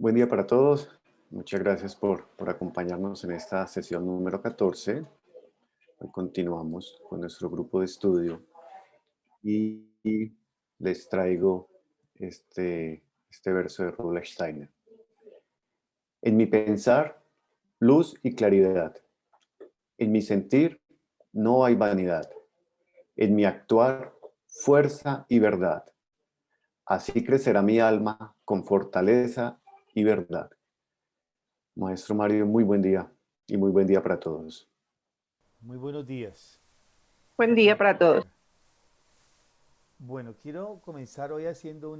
Buen día para todos. Muchas gracias por acompañarnos en esta sesión número 14. Hoy continuamos con nuestro grupo de estudio y les traigo este verso de Rudolf Steiner. En mi pensar, luz y claridad. En mi sentir, no hay vanidad. En mi actuar, fuerza y verdad. Así crecerá mi alma con fortaleza y verdad. Maestro Mario, muy buen día y muy buen día para todos. Muy buenos días. Buen día para todos. Bueno, quiero comenzar hoy haciendo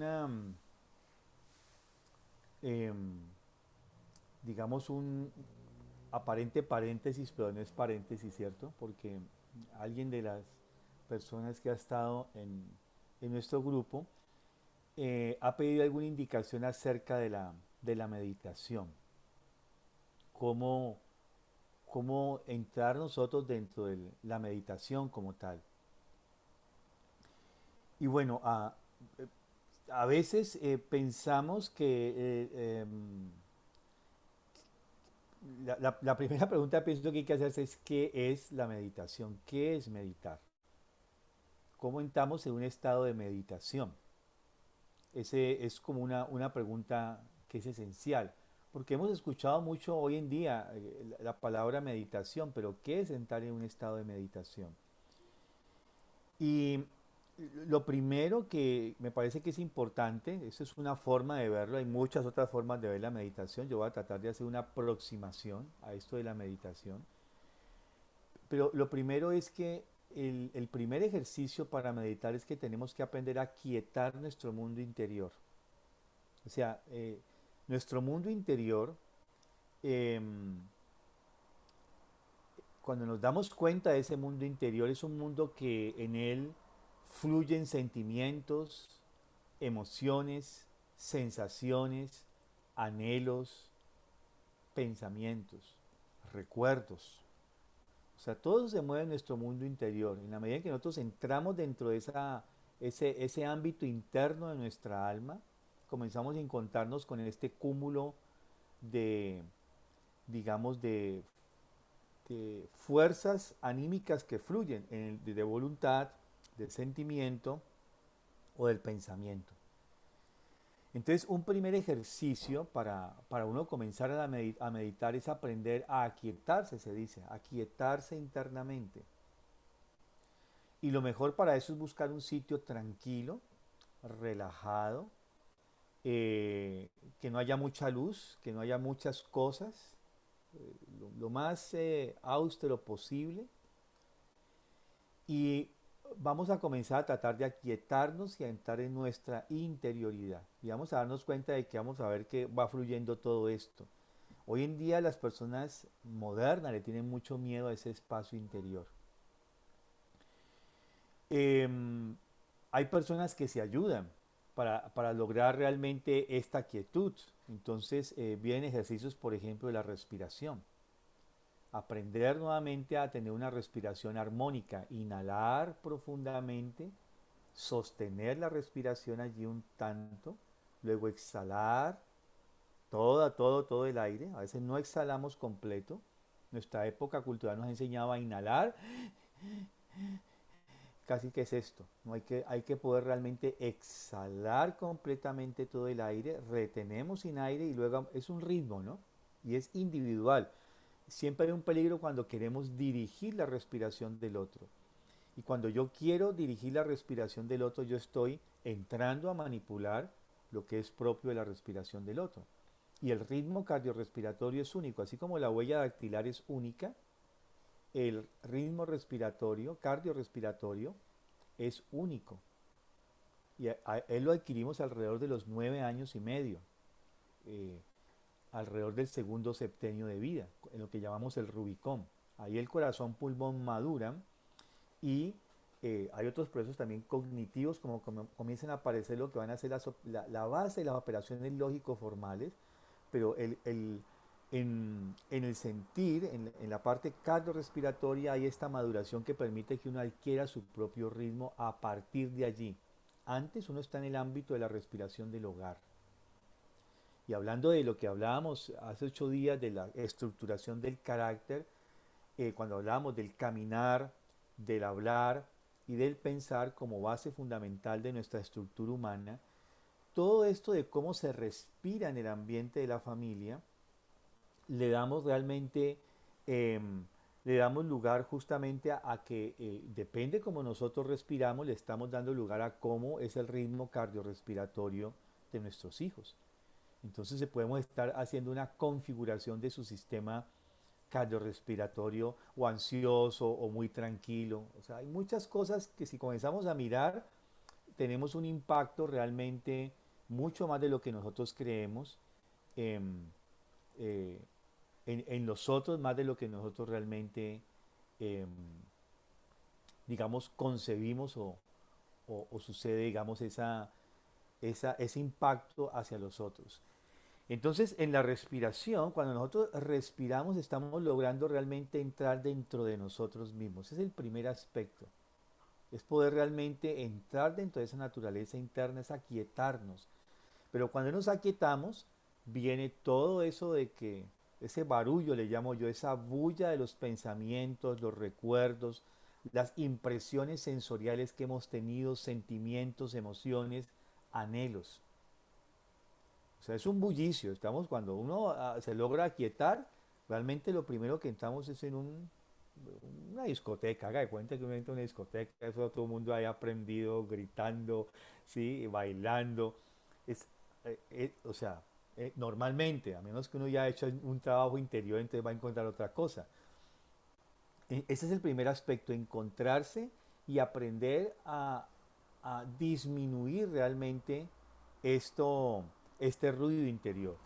em, digamos, un aparente paréntesis, pero no es paréntesis, ¿cierto? Porque alguien de las personas que ha estado en nuestro grupo ha pedido alguna indicación acerca de la meditación. Cómo, cómo entrar nosotros dentro de la meditación como tal. Y bueno, a veces pensamos que la primera pregunta pienso que hay que hacerse es ¿qué es la meditación? ¿Qué es meditar? ¿Cómo entramos en un estado de meditación? Ese es como una pregunta que es esencial, porque hemos escuchado mucho hoy en día la palabra meditación, pero ¿qué es entrar en un estado de meditación? Y lo primero que me parece que es importante, eso es una forma de verlo, hay muchas otras formas de ver la meditación, yo voy a tratar de hacer una aproximación a esto de la meditación, pero lo primero es que el primer ejercicio para meditar es que tenemos que aprender a quietar nuestro mundo interior. O sea, nuestro mundo interior, eh, cuando nos damos cuenta de ese mundo interior, es un mundo que en él fluyen sentimientos, emociones, sensaciones, anhelos, pensamientos, recuerdos. O sea, todo eso se mueve en nuestro mundo interior. En la medida en que nosotros entramos dentro de ese ámbito interno de nuestra alma, comenzamos a encontrarnos con este cúmulo de, digamos, de fuerzas anímicas que fluyen de voluntad, del sentimiento o del pensamiento. Entonces, un primer ejercicio para uno comenzar a meditar es aprender a aquietarse, se dice, aquietarse internamente. Y lo mejor para eso es buscar un sitio tranquilo, relajado, que no haya mucha luz, que no haya muchas cosas, lo más austero posible. Y vamos a comenzar a tratar de aquietarnos y a entrar en nuestra interioridad. Y vamos a darnos cuenta de que vamos a ver que va fluyendo todo esto. Hoy en día las personas modernas le tienen mucho miedo a ese espacio interior. Em, Hay personas que se ayudan para lograr realmente esta quietud. Entonces vienen ejercicios, por ejemplo, de la respiración. Aprender nuevamente a tener una respiración armónica. Inhalar profundamente, sostener la respiración allí un tanto, luego exhalar todo el aire. A veces no exhalamos completo. Nuestra época cultural nos enseñaba a inhalar, casi que es esto. No hay que poder realmente exhalar completamente todo el aire, retenemos sin aire y luego es un ritmo, ¿no? Y es individual. Siempre hay un peligro cuando queremos dirigir la respiración del otro. Y cuando yo quiero dirigir la respiración del otro, yo estoy entrando a manipular lo que es propio de la respiración del otro. Y el ritmo cardiorrespiratorio es único, así como la huella dactilar es única, el ritmo respiratorio, cardiorrespiratorio, es único. Y él lo adquirimos alrededor de los 9 años y medio, eh, alrededor del segundo septenio de vida, en lo que llamamos el Rubicón. Ahí el corazón, pulmón maduran y hay otros procesos también cognitivos como comienzan a aparecer lo que van a ser la base de las operaciones lógico-formales, pero en el sentir, en la parte cardiorrespiratoria, hay esta maduración que permite que uno adquiera su propio ritmo a partir de allí. Antes uno está en el ámbito de la respiración del hogar. Y hablando de lo que hablábamos hace 8 días de la estructuración del carácter, cuando hablábamos del caminar, del hablar y del pensar como base fundamental de nuestra estructura humana, todo esto de cómo se respira en el ambiente de la familia, le damos realmente, em, le damos lugar justamente a que depende cómo nosotros respiramos, le estamos dando lugar a cómo es el ritmo cardiorrespiratorio de nuestros hijos. Entonces podemos estar haciendo una configuración de su sistema cardiorrespiratorio o ansioso o muy tranquilo. O sea, hay muchas cosas que si comenzamos a mirar, tenemos un impacto realmente mucho más de lo que nosotros creemos en, eh, en nosotros, más de lo que nosotros realmente, eh, digamos, concebimos o sucede, digamos, ese impacto hacia los otros. Entonces, en la respiración, cuando nosotros respiramos, estamos logrando realmente entrar dentro de nosotros mismos. Ese es el primer aspecto. Es poder realmente entrar dentro de esa naturaleza interna, es aquietarnos. Pero cuando nos aquietamos, viene todo eso de que, ese barullo le llamo yo, esa bulla de los pensamientos, los recuerdos, las impresiones sensoriales que hemos tenido, sentimientos, emociones, anhelos. O sea, es un bullicio. Estamos, cuando uno se logra aquietar, realmente lo primero que entramos es en una discoteca. Haga de cuenta que uno entra en una discoteca, eso todo el mundo ahí aprendido, gritando, ¿sí? Bailando. Es, o sea, normalmente, a menos que uno ya ha hecho un trabajo interior, entonces va a encontrar otra cosa. Ese es el primer aspecto, encontrarse y aprender a disminuir realmente esto, este ruido interior.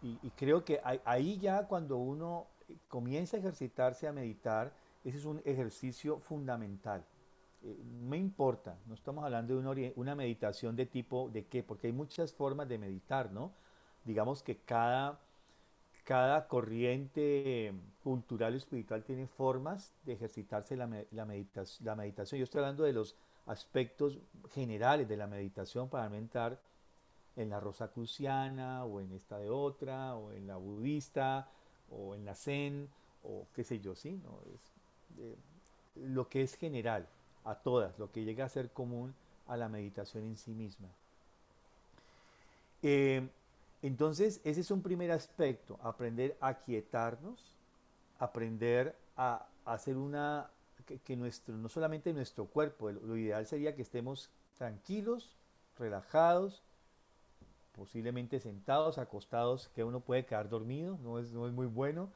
Y creo que ahí ya cuando uno comienza a ejercitarse a meditar, ese es un ejercicio fundamental. No me importa, no estamos hablando de una meditación de tipo de qué, porque hay muchas formas de meditar, ¿no? Digamos que cada corriente cultural y espiritual tiene formas de ejercitarse la meditación. Yo estoy hablando de los aspectos generales de la meditación para no entrar en la rosacruciana o en esta de otra o en la budista o en la zen o qué sé yo, ¿sí? ¿No? Eh, lo que es general a todas, lo que llega a ser común a la meditación en sí misma. Eh, entonces, ese es un primer aspecto, aprender a quietarnos, aprender a hacer que nuestro, no solamente nuestro cuerpo, lo ideal sería que estemos tranquilos, relajados, posiblemente sentados, acostados, que uno puede quedar dormido, no es muy bueno,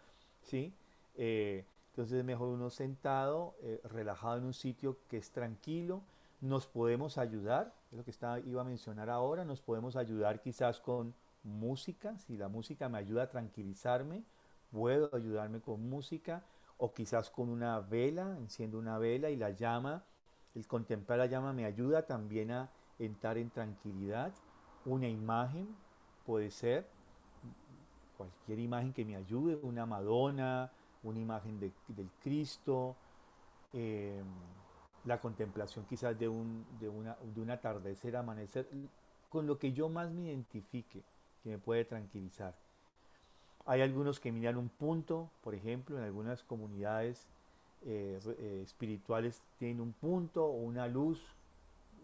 ¿sí? Entonces es mejor uno sentado, relajado en un sitio que es tranquilo. Nos podemos ayudar, es lo que iba a mencionar ahora, nos podemos ayudar quizás con música, si la música me ayuda a tranquilizarme, puedo ayudarme con música, o quizás con una vela, enciendo una vela y la llama, el contemplar la llama me ayuda también a entrar en tranquilidad. Una imagen puede ser, cualquier imagen que me ayude, una Madonna, una imagen del Cristo, eh, la contemplación quizás de un atardecer, amanecer, con lo que yo más me identifique, que me puede tranquilizar. Hay algunos que miran un punto, por ejemplo, en algunas comunidades espirituales tienen un punto o una luz,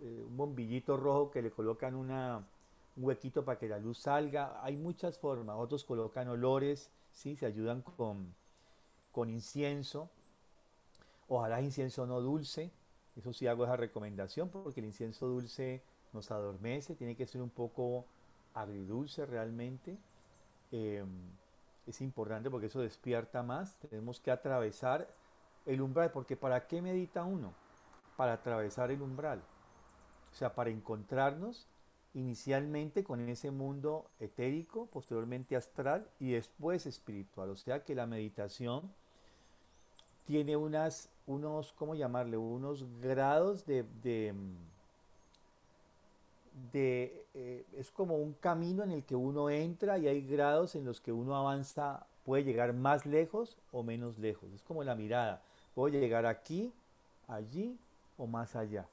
un bombillito rojo que le colocan un huequito para que la luz salga. Hay muchas formas. Otros colocan olores, ¿sí? Se ayudan con incienso. Ojalá incienso no dulce. Eso sí hago esa recomendación porque el incienso dulce nos adormece. Tiene que ser un poco agridulce realmente. Eh, es importante porque eso despierta más. Tenemos que atravesar el umbral. Porque ¿para qué medita uno? Para atravesar el umbral. O sea, para encontrarnos inicialmente con ese mundo etérico, posteriormente astral y después espiritual. O sea que la meditación tiene ¿cómo llamarle? Unos grados es como un camino en el que uno entra y hay grados en los que uno avanza, puede llegar más lejos o menos lejos. Es como la mirada. Puedo llegar aquí, allí o más allá.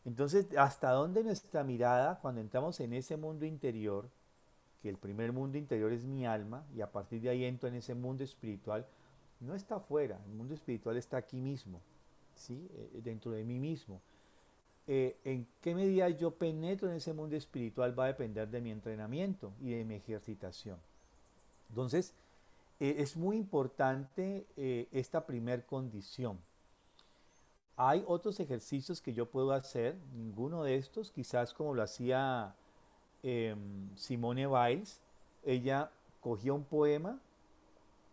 Entonces, ¿hasta dónde nuestra mirada, cuando entramos en ese mundo interior, que el primer mundo interior es mi alma y a partir de ahí entro en ese mundo espiritual, no está afuera, el mundo espiritual está aquí mismo, ¿sí? Dentro de mí mismo. En qué medida yo penetro en ese mundo espiritual va a depender de mi entrenamiento y de mi ejercitación. Entonces, es muy importante esta primer condición. Hay otros ejercicios que yo puedo hacer, ninguno de estos, quizás como lo hacía Simone Biles. Ella cogía un poema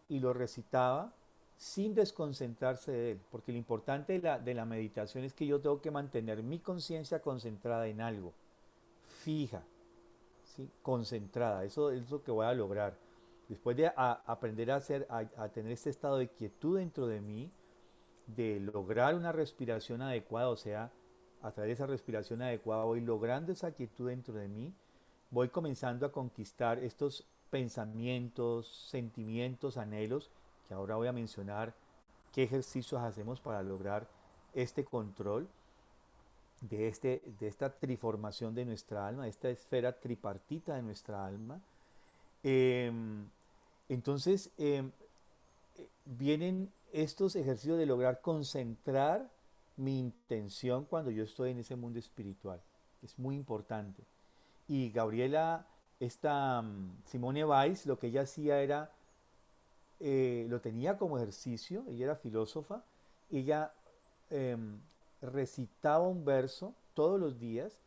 y lo recitaba sin desconcentrarse de él, porque lo importante de la meditación es que yo tengo que mantener mi conciencia concentrada en algo, fija, ¿sí? Concentrada, eso es lo que voy a lograr. Después de aprender a tener este estado de quietud dentro de mí, de lograr una respiración adecuada, o sea, a través de esa respiración adecuada voy logrando esa quietud dentro de mí, voy comenzando a conquistar estos pensamientos, sentimientos, anhelos, que ahora voy a mencionar qué ejercicios hacemos para lograr este control de esta triformación de nuestra alma, de esta esfera tripartita de nuestra alma. Eh, entonces, vienen estos ejercicios de lograr concentrar mi intención cuando yo estoy en ese mundo espiritual. Es muy importante. Y Gabriela, esta Simone Weiss, lo que ella hacía era, lo tenía como ejercicio, ella era filósofa, ella eh, recitaba un verso todos los días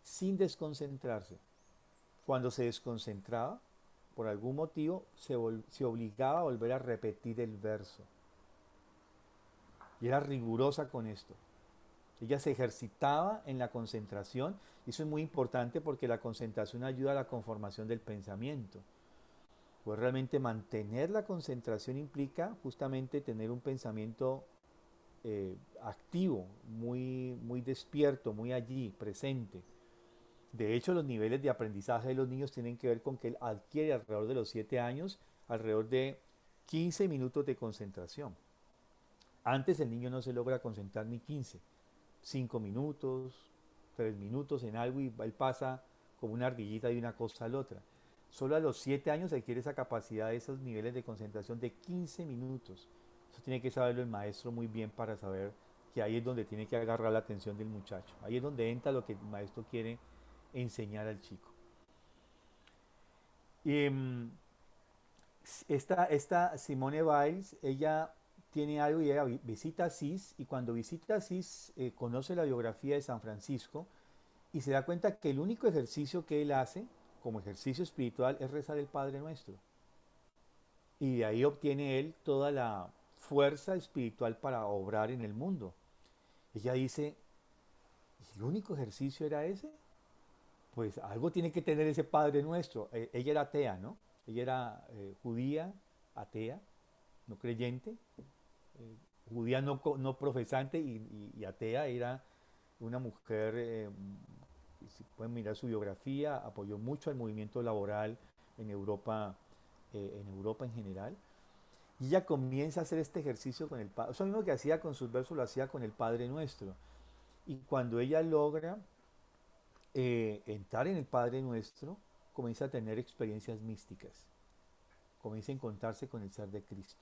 sin desconcentrarse. Cuando se desconcentraba, por algún motivo, se obligaba a volver a repetir el verso. Y era rigurosa con esto. Ella se ejercitaba en la concentración y eso es muy importante porque la concentración ayuda a la conformación del pensamiento. Pues realmente mantener la concentración implica justamente tener un pensamiento activo, muy despierto, muy allí, presente. De hecho, los niveles de aprendizaje de los niños tienen que ver con que él adquiere alrededor de los 7 años, alrededor de 15 minutos de concentración. Antes el niño no se logra concentrar ni 15, 5 minutos, 3 minutos en algo y él pasa como una ardillita de una cosa a la otra. Solo a los 7 años adquiere esa capacidad, esos niveles de concentración de 15 minutos. Eso tiene que saberlo el maestro muy bien para saber que ahí es donde tiene que agarrar la atención del muchacho. Ahí es donde entra lo que el maestro quiere enseñar al chico. Y, esta Simone Biles, ella tiene algo y ella visita Asís y cuando visita Asís conoce la biografía de San Francisco y se da cuenta que el único ejercicio que él hace como ejercicio espiritual es rezar el Padre Nuestro. Y de ahí obtiene él toda la fuerza espiritual para obrar en el mundo. Ella dice, ¿y el único ejercicio era ese? Pues algo tiene que tener ese Padre Nuestro. Ella era atea, ¿no? Ella era judía, atea, no creyente, judía no profesante y atea. Era una mujer, si pueden mirar su biografía, apoyó mucho al movimiento laboral en Europa en general. Y ella comienza a hacer este ejercicio con el Padre. Eso mismo que hacía con sus versos lo hacía con el Padre Nuestro. Y cuando ella logra entrar en el Padre Nuestro, comienza a tener experiencias místicas, comienza a encontrarse con el ser de Cristo.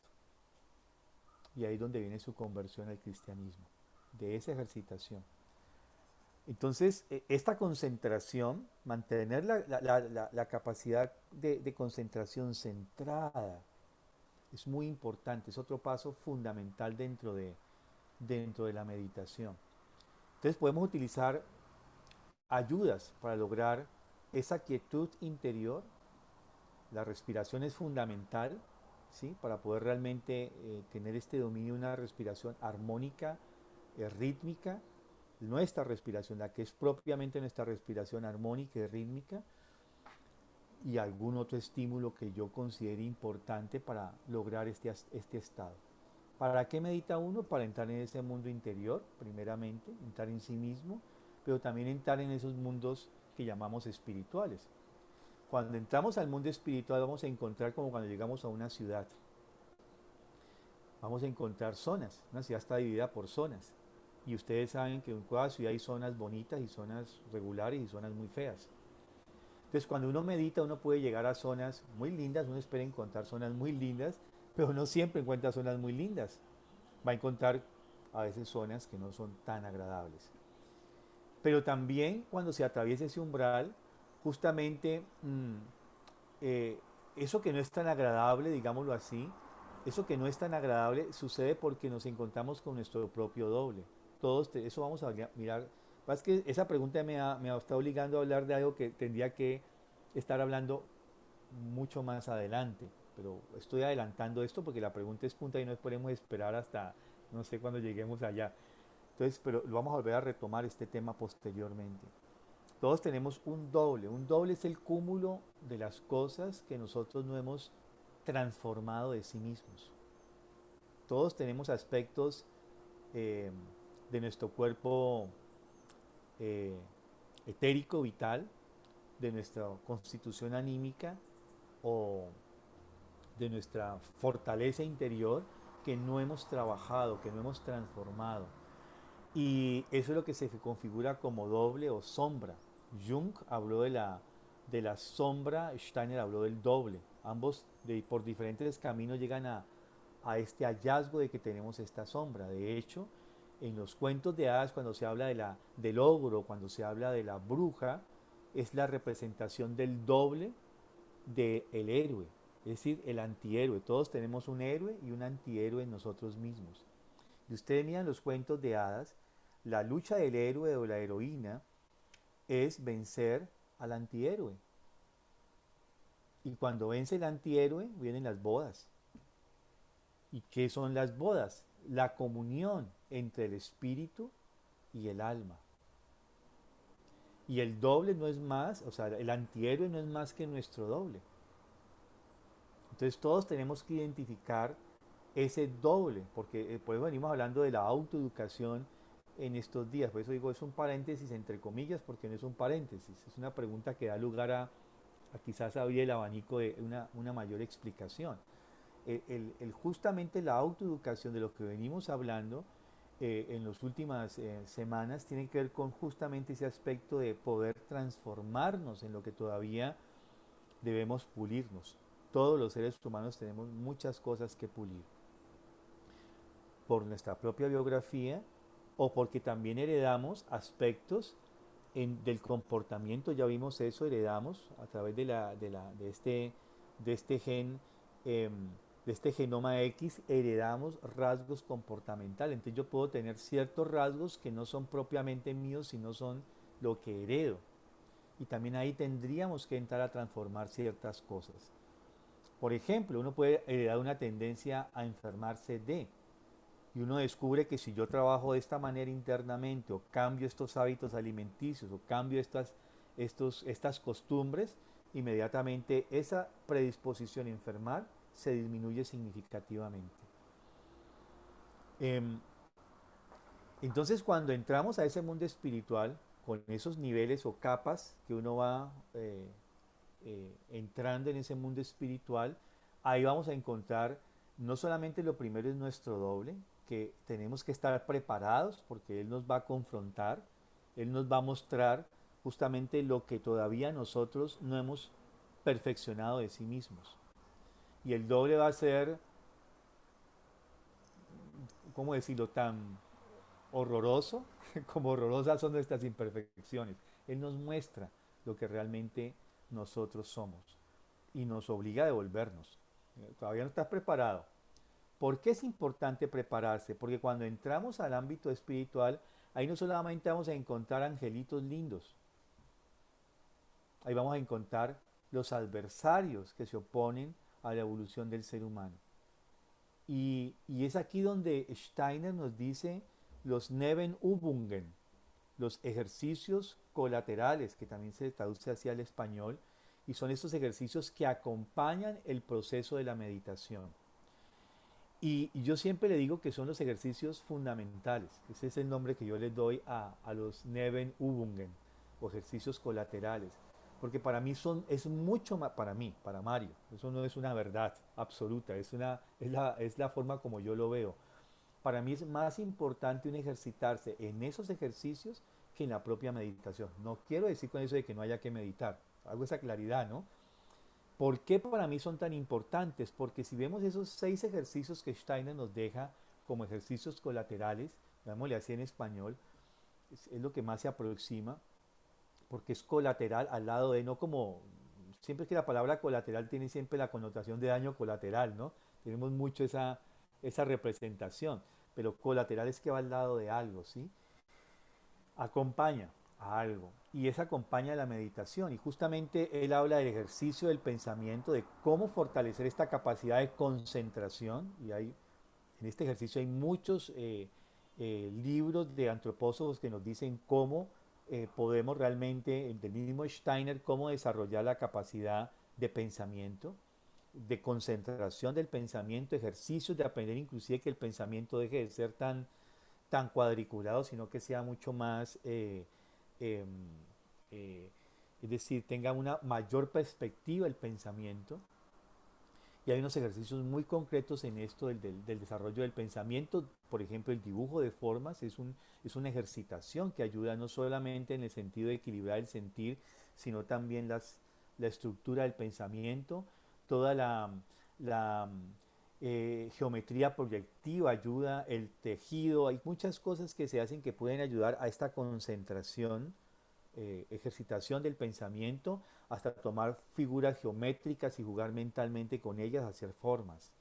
Y ahí es donde viene su conversión al cristianismo, de esa ejercitación. Entonces, esta concentración, mantener la capacidad de concentración centrada, es muy importante, es otro paso fundamental dentro de la meditación. Entonces podemos utilizar ayudas para lograr esa quietud interior. La respiración es fundamental, ¿sí? Para poder realmente tener este dominio de una respiración armónica, rítmica, nuestra respiración, la que es propiamente nuestra respiración armónica y rítmica, y algún otro estímulo que yo considere importante para lograr este estado. ¿Para qué medita uno? Para entrar en ese mundo interior, primeramente, entrar en sí mismo, pero también entrar en esos mundos que llamamos espirituales. Cuando entramos al mundo espiritual vamos a encontrar como cuando llegamos a una ciudad. Vamos a encontrar zonas. Una ciudad está dividida por zonas. Y ustedes saben que en cada ciudad hay zonas bonitas y zonas regulares y zonas muy feas. Entonces, cuando uno medita, uno puede llegar a zonas muy lindas, uno espera encontrar zonas muy lindas, pero no siempre encuentra zonas muy lindas. Va a encontrar a veces zonas que no son tan agradables. Pero también cuando se atraviesa ese umbral, justamente eh, eso que no es tan agradable, digámoslo así, eso que no es tan agradable sucede porque nos encontramos con nuestro propio doble. Eso vamos a mirar. Es que esa pregunta me está obligando a hablar de algo que tendría que estar hablando mucho más adelante, pero estoy adelantando esto porque la pregunta es punta y no podemos esperar hasta no sé cuándo lleguemos allá. Entonces, pero vamos a volver a retomar este tema posteriormente. Todos tenemos un doble. Un doble es el cúmulo de las cosas que nosotros no hemos transformado de sí mismos. Todos tenemos aspectos eh, de nuestro cuerpo eh, etérico, vital, de nuestra constitución anímica o de nuestra fortaleza interior que no hemos trabajado, que no hemos transformado. Y eso es lo que se configura como doble o sombra. Jung habló de la sombra, Steiner habló del doble. Ambos por diferentes caminos llegan a este hallazgo de que tenemos esta sombra. De hecho, en los cuentos de hadas, cuando se habla del ogro, cuando se habla de la bruja, es la representación del doble del héroe, es decir, el antihéroe. Todos tenemos un héroe y un antihéroe en nosotros mismos. Y ustedes miran los cuentos de hadas, la lucha del héroe o la heroína es vencer al antihéroe. Y cuando vence el antihéroe, vienen las bodas. ¿Y qué son las bodas? La comunión entre el espíritu y el alma. Y el doble no es más, o sea, el antihéroe no es más que nuestro doble. Entonces todos tenemos que identificar ese doble, porque por eso venimos hablando de la autoeducación en estos días. Por eso digo, es un paréntesis entre comillas, porque no es un paréntesis, es una pregunta que da lugar a quizás abrir el abanico de una mayor explicación. Justamente la autoeducación de lo que venimos hablando en las últimas semanas tiene que ver con justamente ese aspecto de poder transformarnos en lo que todavía debemos pulirnos. Todos los seres humanos tenemos muchas cosas que pulir por nuestra propia biografía o porque también heredamos aspectos del comportamiento, ya vimos eso, heredamos a través de este gen, eh, de este genoma X, heredamos rasgos comportamentales. Entonces yo puedo tener ciertos rasgos que no son propiamente míos, sino son lo que heredo. Y también ahí tendríamos que entrar a transformar ciertas cosas. Por ejemplo, uno puede heredar una tendencia a enfermarse y uno descubre que si yo trabajo de esta manera internamente o cambio estos hábitos alimenticios o cambio estas costumbres, inmediatamente esa predisposición a enfermar se disminuye significativamente. Em, entonces cuando entramos a ese mundo espiritual, con esos niveles o capas que uno va entrando en ese mundo espiritual, ahí vamos a encontrar no solamente lo primero es nuestro doble, que tenemos que estar preparados porque Él nos va a confrontar, Él nos va a mostrar justamente lo que todavía nosotros no hemos perfeccionado de sí mismos. Y el doble va a ser, ¿cómo decirlo?, tan horroroso como horrorosas son nuestras imperfecciones. Él nos muestra lo que realmente nosotros somos y nos obliga a devolvernos. Todavía no estás preparado. ¿Por qué es importante prepararse? Porque cuando entramos al ámbito espiritual, ahí no solamente vamos a encontrar angelitos lindos, ahí vamos a encontrar los adversarios que se oponen a la evolución del ser humano. Y es aquí donde Steiner nos dice los Nebenübungen, los ejercicios colaterales, que también se traduce hacia el español, y son estos ejercicios que acompañan el proceso de la meditación. Y yo siempre le digo que son los ejercicios fundamentales. Ese es el nombre que yo les doy a los Nebenübungen, o ejercicios colaterales. Porque para mí es mucho más, para mí, para Mario, eso no es una verdad absoluta, es la forma como yo lo veo. Para mí es más importante un ejercitarse en esos ejercicios que en la propia meditación. No quiero decir con eso de que no haya que meditar. hago esa claridad, ¿no? ¿Por qué para mí son tan importantes? Porque si vemos esos 6 ejercicios que Steiner nos deja como ejercicios colaterales, llamémosle así en español, es lo que más se aproxima, porque es colateral al lado de, no como, siempre que la palabra colateral tiene siempre la connotación de daño colateral, ¿no? Tenemos mucho esa representación, pero colateral es que va al lado de algo, ¿sí? Acompaña a algo y eso acompaña a la meditación y justamente él habla del ejercicio del pensamiento, de cómo fortalecer esta capacidad de concentración y en este ejercicio hay muchos libros de antropólogos que nos dicen cómo podemos realmente, del mismo Steiner, cómo desarrollar la capacidad de pensamiento, de concentración del pensamiento, ejercicios de aprender inclusive que el pensamiento deje de ser tan cuadriculado, sino que sea mucho más, eh, eh, es decir, tenga una mayor perspectiva el pensamiento. Y hay unos ejercicios muy concretos en esto del desarrollo del pensamiento. Por ejemplo, el dibujo de formas es una ejercitación que ayuda no solamente en el sentido de equilibrar el sentir, sino también la estructura del pensamiento, toda la geometría proyectiva ayuda, el tejido, hay muchas cosas que se hacen que pueden ayudar a esta concentración, ejercitación del pensamiento, hasta tomar figuras geométricas y jugar mentalmente con ellas, hacer formas.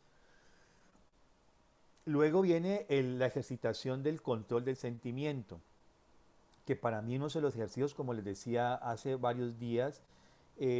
Luego viene la ejercitación del control del sentimiento, que para mí uno de los ejercicios, como les decía hace varios días,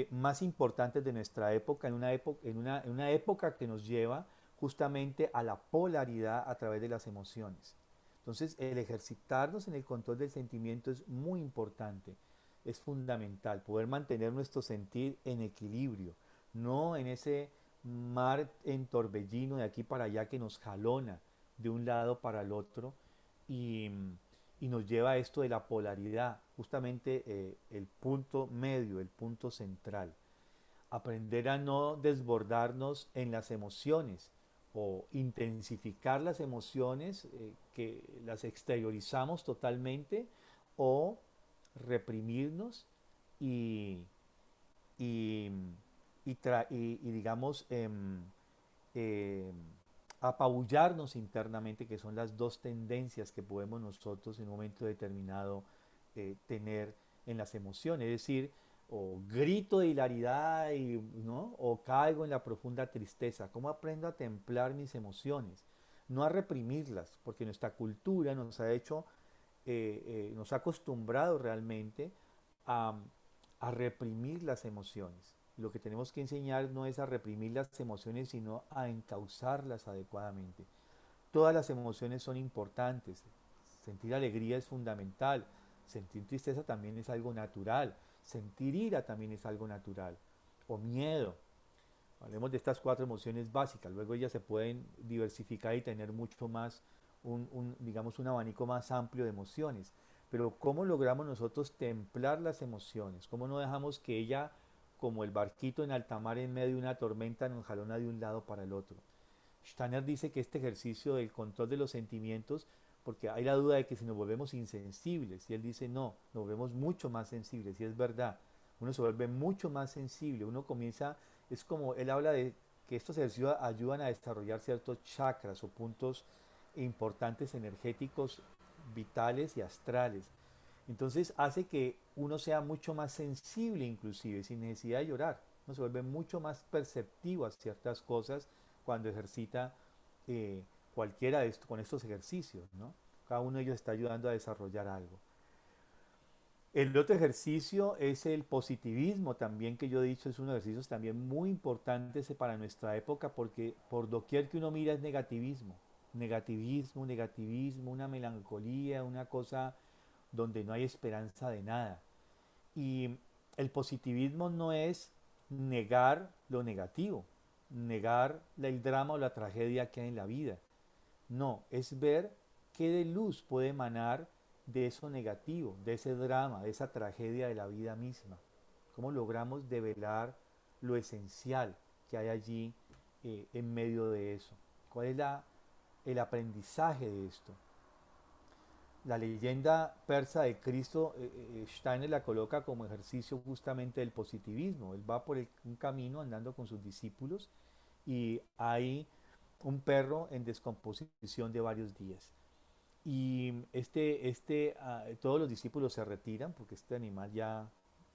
más importantes de nuestra época, en una época que nos lleva justamente a la polaridad a través de las emociones. Entonces, el ejercitarnos en el control del sentimiento es muy importante, es fundamental, poder mantener nuestro sentir en equilibrio, no en ese mar en torbellino de aquí para allá que nos jalona de un lado para el otro y, y nos lleva a esto de la polaridad, justamente el punto medio, el punto central. Aprender a no desbordarnos en las emociones o intensificar las emociones, que las exteriorizamos totalmente, o reprimirnos y, y, y digamos, eh, apabullarnos internamente, que son las dos tendencias que podemos nosotros en un momento determinado tener en las emociones. Es decir, o grito de hilaridad y, ¿no? O caigo en la profunda tristeza. ¿Cómo aprendo a templar mis emociones? No a reprimirlas, porque nuestra cultura nos ha hecho, nos ha acostumbrado realmente a, a reprimir las emociones. Lo que tenemos que enseñar no es a reprimir las emociones, sino a encauzarlas adecuadamente. Todas las emociones son importantes. Sentir alegría es fundamental. Sentir tristeza también es algo natural. Sentir ira también es algo natural. O miedo. Hablemos de estas 4 emociones básicas. Luego ellas se pueden diversificar y tener mucho más, digamos, un abanico más amplio de emociones. Pero ¿cómo logramos nosotros templar las emociones? ¿Cómo no dejamos que ella, como el barquito en alta mar en medio de una tormenta, nos jalona de un lado para el otro? Steiner dice que este ejercicio del control de los sentimientos, porque hay la duda de que si nos volvemos insensibles, y él dice no, nos volvemos mucho más sensibles, y es verdad, uno se vuelve mucho más sensible, uno comienza, es como él habla de que estos ejercicios ayudan a desarrollar ciertos chakras o puntos importantes energéticos, vitales y astrales. Entonces hace que uno sea mucho más sensible inclusive, sin necesidad de llorar. Uno se vuelve mucho más perceptivo a ciertas cosas cuando ejercita eh, cualquiera de estos, con estos ejercicios, ¿no? Cada uno de ellos está ayudando a desarrollar algo. El otro ejercicio es el positivismo también, que yo he dicho es un ejercicio también muy importante para nuestra época, porque por doquier que uno mira es negativismo, negativismo, negativismo, una melancolía, una cosa donde no hay esperanza de nada. Y el positivismo no es negar lo negativo, negar el drama o la tragedia que hay en la vida. No, es ver qué de luz puede emanar de eso negativo, de ese drama, de esa tragedia de la vida misma. ¿Cómo logramos develar lo esencial que hay allí en medio de eso? ¿Cuál es el aprendizaje de esto? La leyenda persa de Cristo, Steiner la coloca como ejercicio justamente del positivismo. Él va por un camino andando con sus discípulos y hay un perro en descomposición de varios días. Y todos los discípulos se retiran porque este animal ya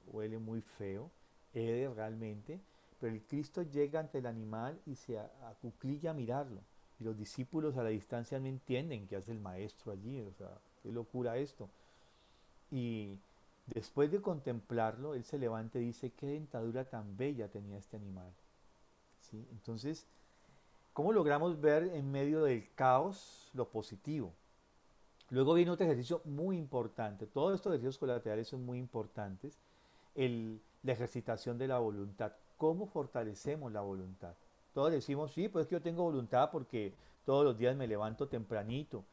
huele muy feo, hede realmente, pero el Cristo llega ante el animal y se acuclilla a mirarlo. Y los discípulos a la distancia no entienden qué hace el maestro allí, o sea, qué locura esto. Y después de contemplarlo, él se levanta y dice, qué dentadura tan bella tenía este animal. ¿Sí? Entonces, ¿cómo logramos ver en medio del caos lo positivo? Luego viene otro ejercicio muy importante. Todos estos ejercicios colaterales son muy importantes. La ejercitación de la voluntad. ¿Cómo fortalecemos la voluntad? Todos decimos, sí, pues es que yo tengo voluntad porque todos los días me levanto tempranito,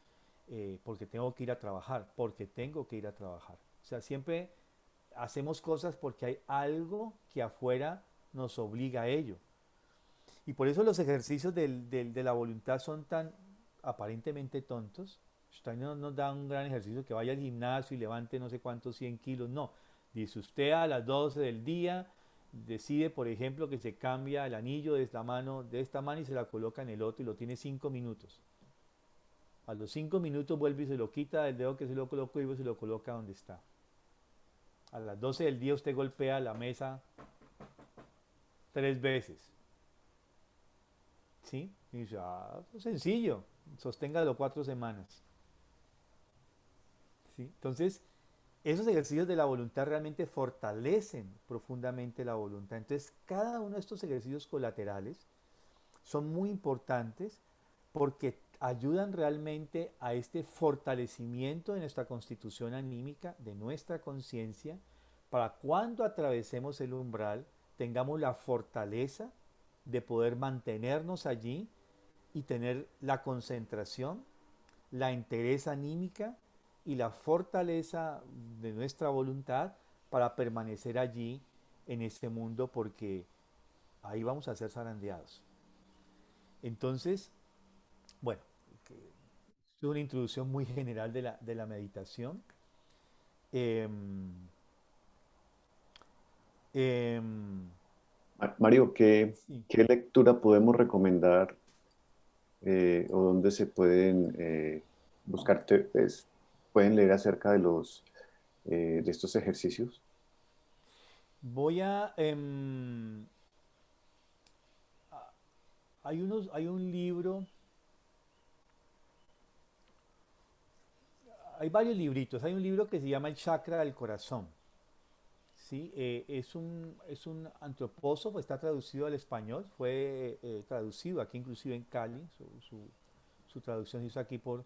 porque tengo que ir a trabajar, porque tengo que ir a trabajar. O sea, siempre hacemos cosas porque hay algo que afuera nos obliga a ello. Y por eso los ejercicios de la voluntad son tan aparentemente tontos. Steiner no nos da un gran ejercicio que vaya al gimnasio y levante no sé cuántos 100 kilos. No. Dice usted a las 12 del día, decide, por ejemplo, que se cambia el anillo de esta mano y se la coloca en el otro y lo tiene 5 minutos. A los 5 minutos vuelve y se lo quita del dedo que se lo colocó y se lo coloca donde está. A las 12 del día usted golpea la mesa 3 veces. ¿Sí? Y dice, sencillo, sosténgalo 4 semanas. ¿Sí? Entonces, esos ejercicios de la voluntad realmente fortalecen profundamente la voluntad. Entonces, cada uno de estos ejercicios colaterales son muy importantes porque ayudan realmente a este fortalecimiento de nuestra constitución anímica, de nuestra conciencia, para cuando atravesemos el umbral tengamos la fortaleza de poder mantenernos allí y tener la concentración, la entereza anímica y la fortaleza de nuestra voluntad para permanecer allí en este mundo porque ahí vamos a ser zarandeados. Entonces, bueno, es una introducción muy general de la meditación. Eh, eh, Mario, sí. ¿qué lectura podemos recomendar o dónde se pueden buscar, pues, pueden leer acerca de de estos ejercicios? Voy a... hay un libro, hay varios libritos. Hay un libro que se llama El Chakra del Corazón. ¿Sí? Es un antropósofo, está traducido al español, fue traducido aquí inclusive en Cali, su traducción se hizo aquí por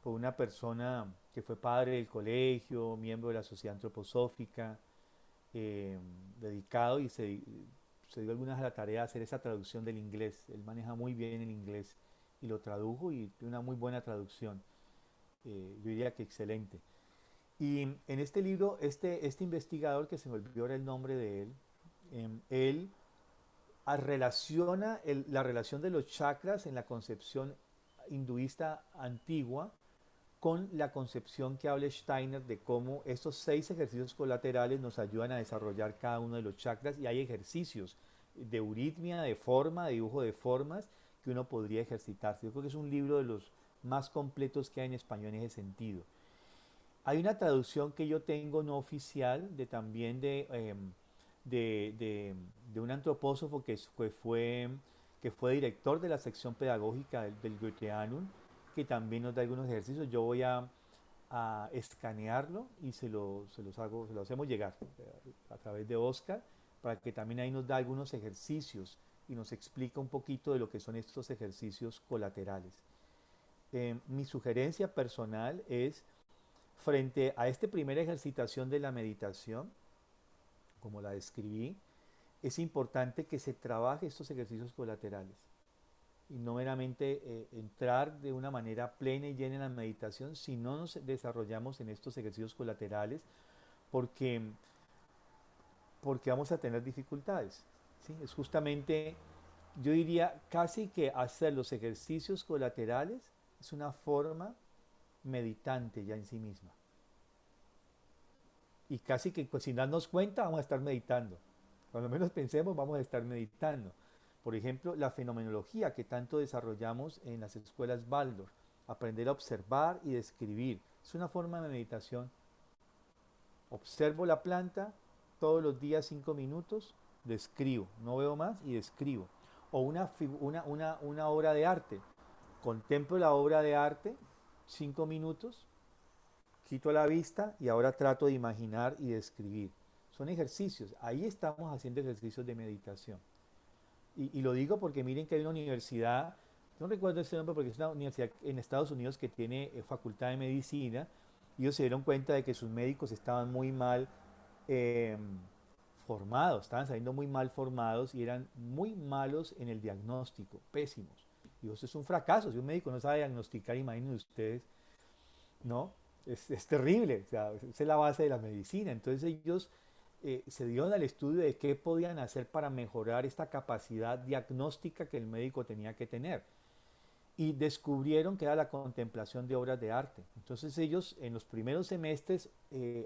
una persona que fue padre del colegio, miembro de la sociedad antroposófica, eh, dedicado y se dio algunas a la tarea de hacer esa traducción del inglés. Él maneja muy bien el inglés y lo tradujo y tiene una muy buena traducción, yo diría que excelente. Y en este libro, este investigador, que se me olvidó ahora el nombre de él, él relaciona la relación de los chakras en la concepción hinduista antigua con la concepción que habla Steiner de cómo estos 6 ejercicios colaterales nos ayudan a desarrollar cada uno de los chakras y hay ejercicios de euritmia, de forma, de dibujo de formas que uno podría ejercitarse. Yo creo que es un libro de los más completos que hay en español en ese sentido. Hay una traducción que yo tengo no oficial de también de un antropósofo que fue director de la sección pedagógica del Goetheanum, que también nos da algunos ejercicios. Yo voy a escanearlo y se lo hacemos llegar a través de Oscar para que también ahí nos da algunos ejercicios y nos explica un poquito de lo que son estos ejercicios colaterales. Mi sugerencia personal es, frente a esta primera ejercitación de la meditación, como la describí, es importante que se trabaje estos ejercicios colaterales y no meramente entrar de una manera plena y llena en la meditación si no nos desarrollamos en estos ejercicios colaterales porque, porque vamos a tener dificultades. ¿Sí? Es justamente, yo diría casi que hacer los ejercicios colaterales es una forma meditante ya en sí misma. Y casi que pues, sin darnos cuenta vamos a estar meditando. Cuando menos pensemos vamos a estar meditando. Por ejemplo, la fenomenología que tanto desarrollamos en las escuelas Waldorf, aprender a observar y describir. Es una forma de meditación. Observo la planta todos los días 5 minutos, describo, no veo más y describo. O una obra de arte. Contemplo la obra de arte 5 minutos, quito la vista y ahora trato de imaginar y describir. Son ejercicios, ahí estamos haciendo ejercicios de meditación. Y lo digo porque miren que hay una universidad, no recuerdo ese nombre porque es una universidad en Estados Unidos que tiene facultad de medicina, y ellos se dieron cuenta de que sus médicos estaban muy mal eh, formados, estaban saliendo muy mal formados y eran muy malos en el diagnóstico, pésimos. Y eso es un fracaso, si un médico no sabe diagnosticar, imaginen ustedes, ¿no? Es terrible, o sea, esa es la base de la medicina. Entonces ellos se dieron al estudio de qué podían hacer para mejorar esta capacidad diagnóstica que el médico tenía que tener. Y descubrieron que era la contemplación de obras de arte. Entonces ellos en los primeros semestres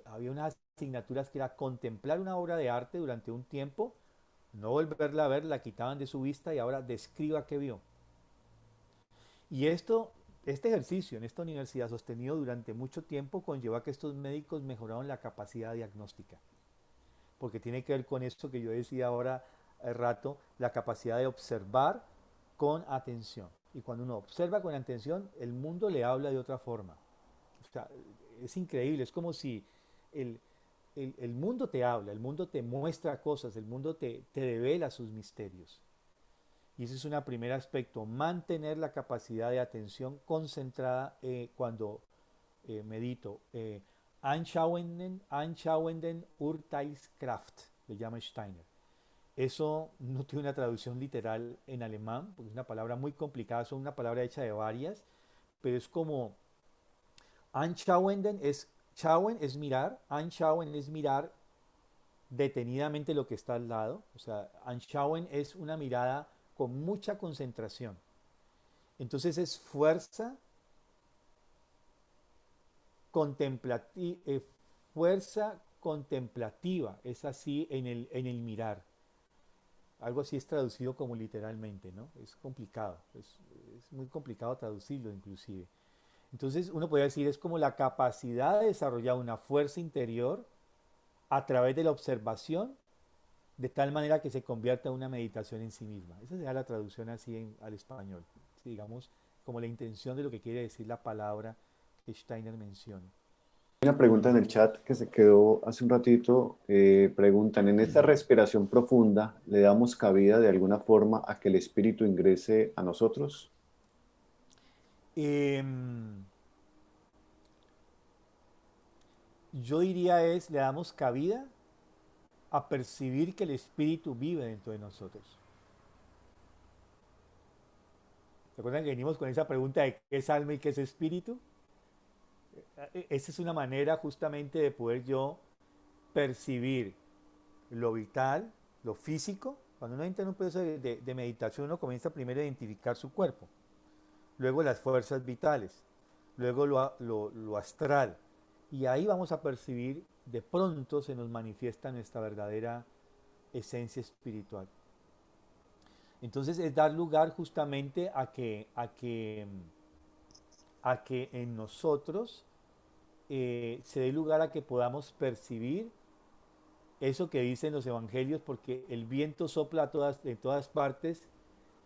había unas asignaturas que era contemplar una obra de arte durante un tiempo, no volverla a ver, la quitaban de su vista y ahora describa qué vio. Y este ejercicio en esta universidad sostenido durante mucho tiempo conllevó a que estos médicos mejoraron la capacidad diagnóstica, porque tiene que ver con esto que yo decía ahora al rato, la capacidad de observar con atención. Y cuando uno observa con atención, el mundo le habla de otra forma. O sea, es increíble, es como si el, el mundo te habla, el mundo te muestra cosas, el mundo te devela sus misterios. Y ese es un primer aspecto, mantener la capacidad de atención concentrada cuando medito. Anschauenden Urteilskraft, le llama Steiner. Eso no tiene una traducción literal en alemán, porque es una palabra muy complicada, es una palabra hecha de varias, pero es como Anschauenden es, schauen es mirar, anschauen es mirar detenidamente lo que está al lado, o sea, anschauen es una mirada con mucha concentración. Entonces es contemplati eh, fuerza contemplativa, es así en el mirar. Algo así es traducido como literalmente, ¿no? Es complicado, es muy complicado traducirlo inclusive. Entonces uno podría decir es como la capacidad de desarrollar una fuerza interior a través de la observación de tal manera que se convierta en una meditación en sí misma. Esa sería la traducción así al español, sí, digamos, como la intención de lo que quiere decir la palabra que Steiner menciona. Hay una pregunta en el chat que se quedó hace un ratito. Preguntan, ¿en esta respiración profunda le damos cabida de alguna forma a que el espíritu ingrese a nosotros? Eh, yo diría le damos cabida a percibir que el espíritu vive dentro de nosotros. ¿Se acuerdan que venimos con esa pregunta de qué es alma y qué es espíritu? Esa es una manera justamente de poder yo percibir lo vital, lo físico. Cuando uno entra en un proceso de meditación, uno comienza primero a identificar su cuerpo, luego las fuerzas vitales, luego lo astral. Y ahí vamos a percibir, de pronto se nos manifiesta nuestra verdadera esencia espiritual. Entonces es dar lugar justamente a que en nosotros se dé lugar a que podamos percibir eso que dicen los evangelios, porque el viento sopla en todas partes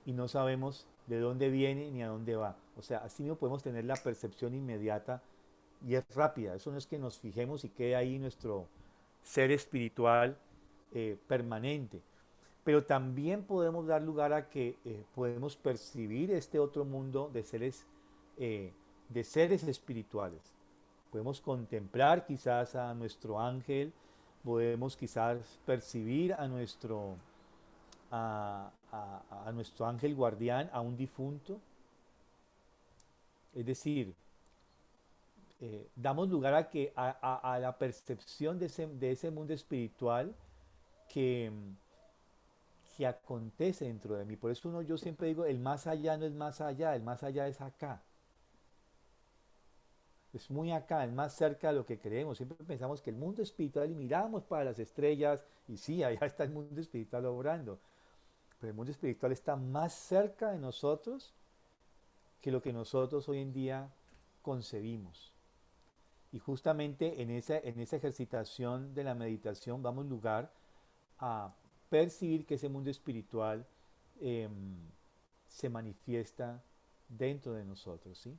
y no sabemos de dónde viene ni a dónde va. O sea, así mismo podemos tener la percepción inmediata y es rápida. Eso no es que nos fijemos y quede ahí nuestro ser espiritual permanente. Pero también podemos dar lugar a que podemos percibir este otro mundo eh, de seres espirituales. Podemos contemplar quizás a nuestro ángel, podemos quizás percibir a nuestro ángel guardián, a un difunto. Es decir, damos lugar a la percepción de ese mundo espiritual que, que acontece dentro de mí. Por eso yo siempre digo, el más allá no es más allá, el más allá es acá. Es muy acá, es más cerca de lo que creemos. Siempre pensamos que el mundo espiritual y miramos para las estrellas y sí, allá está el mundo espiritual obrando. Pero el mundo espiritual está más cerca de nosotros que lo que nosotros hoy en día concebimos. Y justamente en esa ejercitación de la meditación vamos lugar a percibir que ese mundo espiritual eh, se manifiesta dentro de nosotros, ¿sí?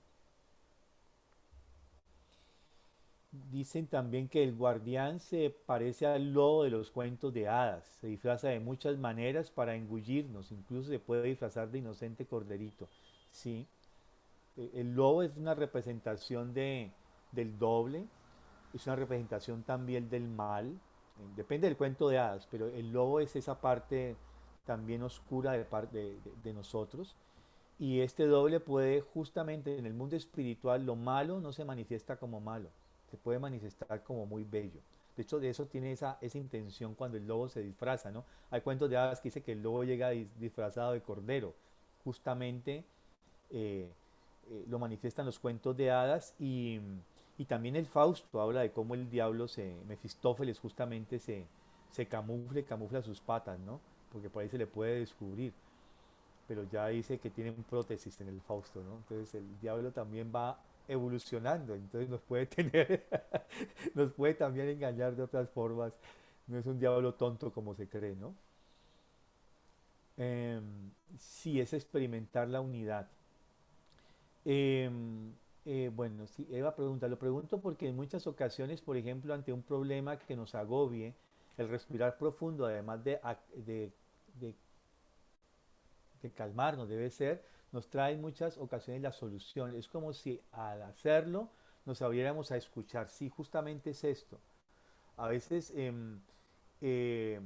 Dicen también que el guardián se parece al lobo de los cuentos de hadas, se disfraza de muchas maneras para engullirnos, incluso se puede disfrazar de inocente corderito, ¿sí? El lobo es una representación del doble, es una representación también del mal, depende del cuento de hadas, pero el lobo es esa parte también oscura de nosotros. Y este doble puede, justamente en el mundo espiritual, lo malo no se manifiesta como malo, se puede manifestar como muy bello. De hecho, de eso tiene esa intención cuando el lobo se disfraza, ¿no? Hay cuentos de hadas que dice que el lobo llega disfrazado de cordero. Justamente eh, lo manifiestan los cuentos de hadas y también el Fausto habla de cómo el diablo Mefistófeles justamente se camufla sus patas, ¿no? Porque por ahí se le puede descubrir, pero ya dice que tiene un prótesis en el Fausto, ¿no? Entonces el diablo también va evolucionando, entonces nos puede tener, nos puede también engañar de otras formas, no es un diablo tonto como se cree, ¿no? Sí, es experimentar la unidad. Em, bueno, sí, Eva pregunta, lo pregunto porque en muchas ocasiones, por ejemplo, ante un problema que nos agobie, el respirar profundo, además de de calmarnos, debe ser, nos trae en muchas ocasiones la solución. Es como si al hacerlo nos abriéramos a escuchar. Sí, justamente es esto. A veces, eh,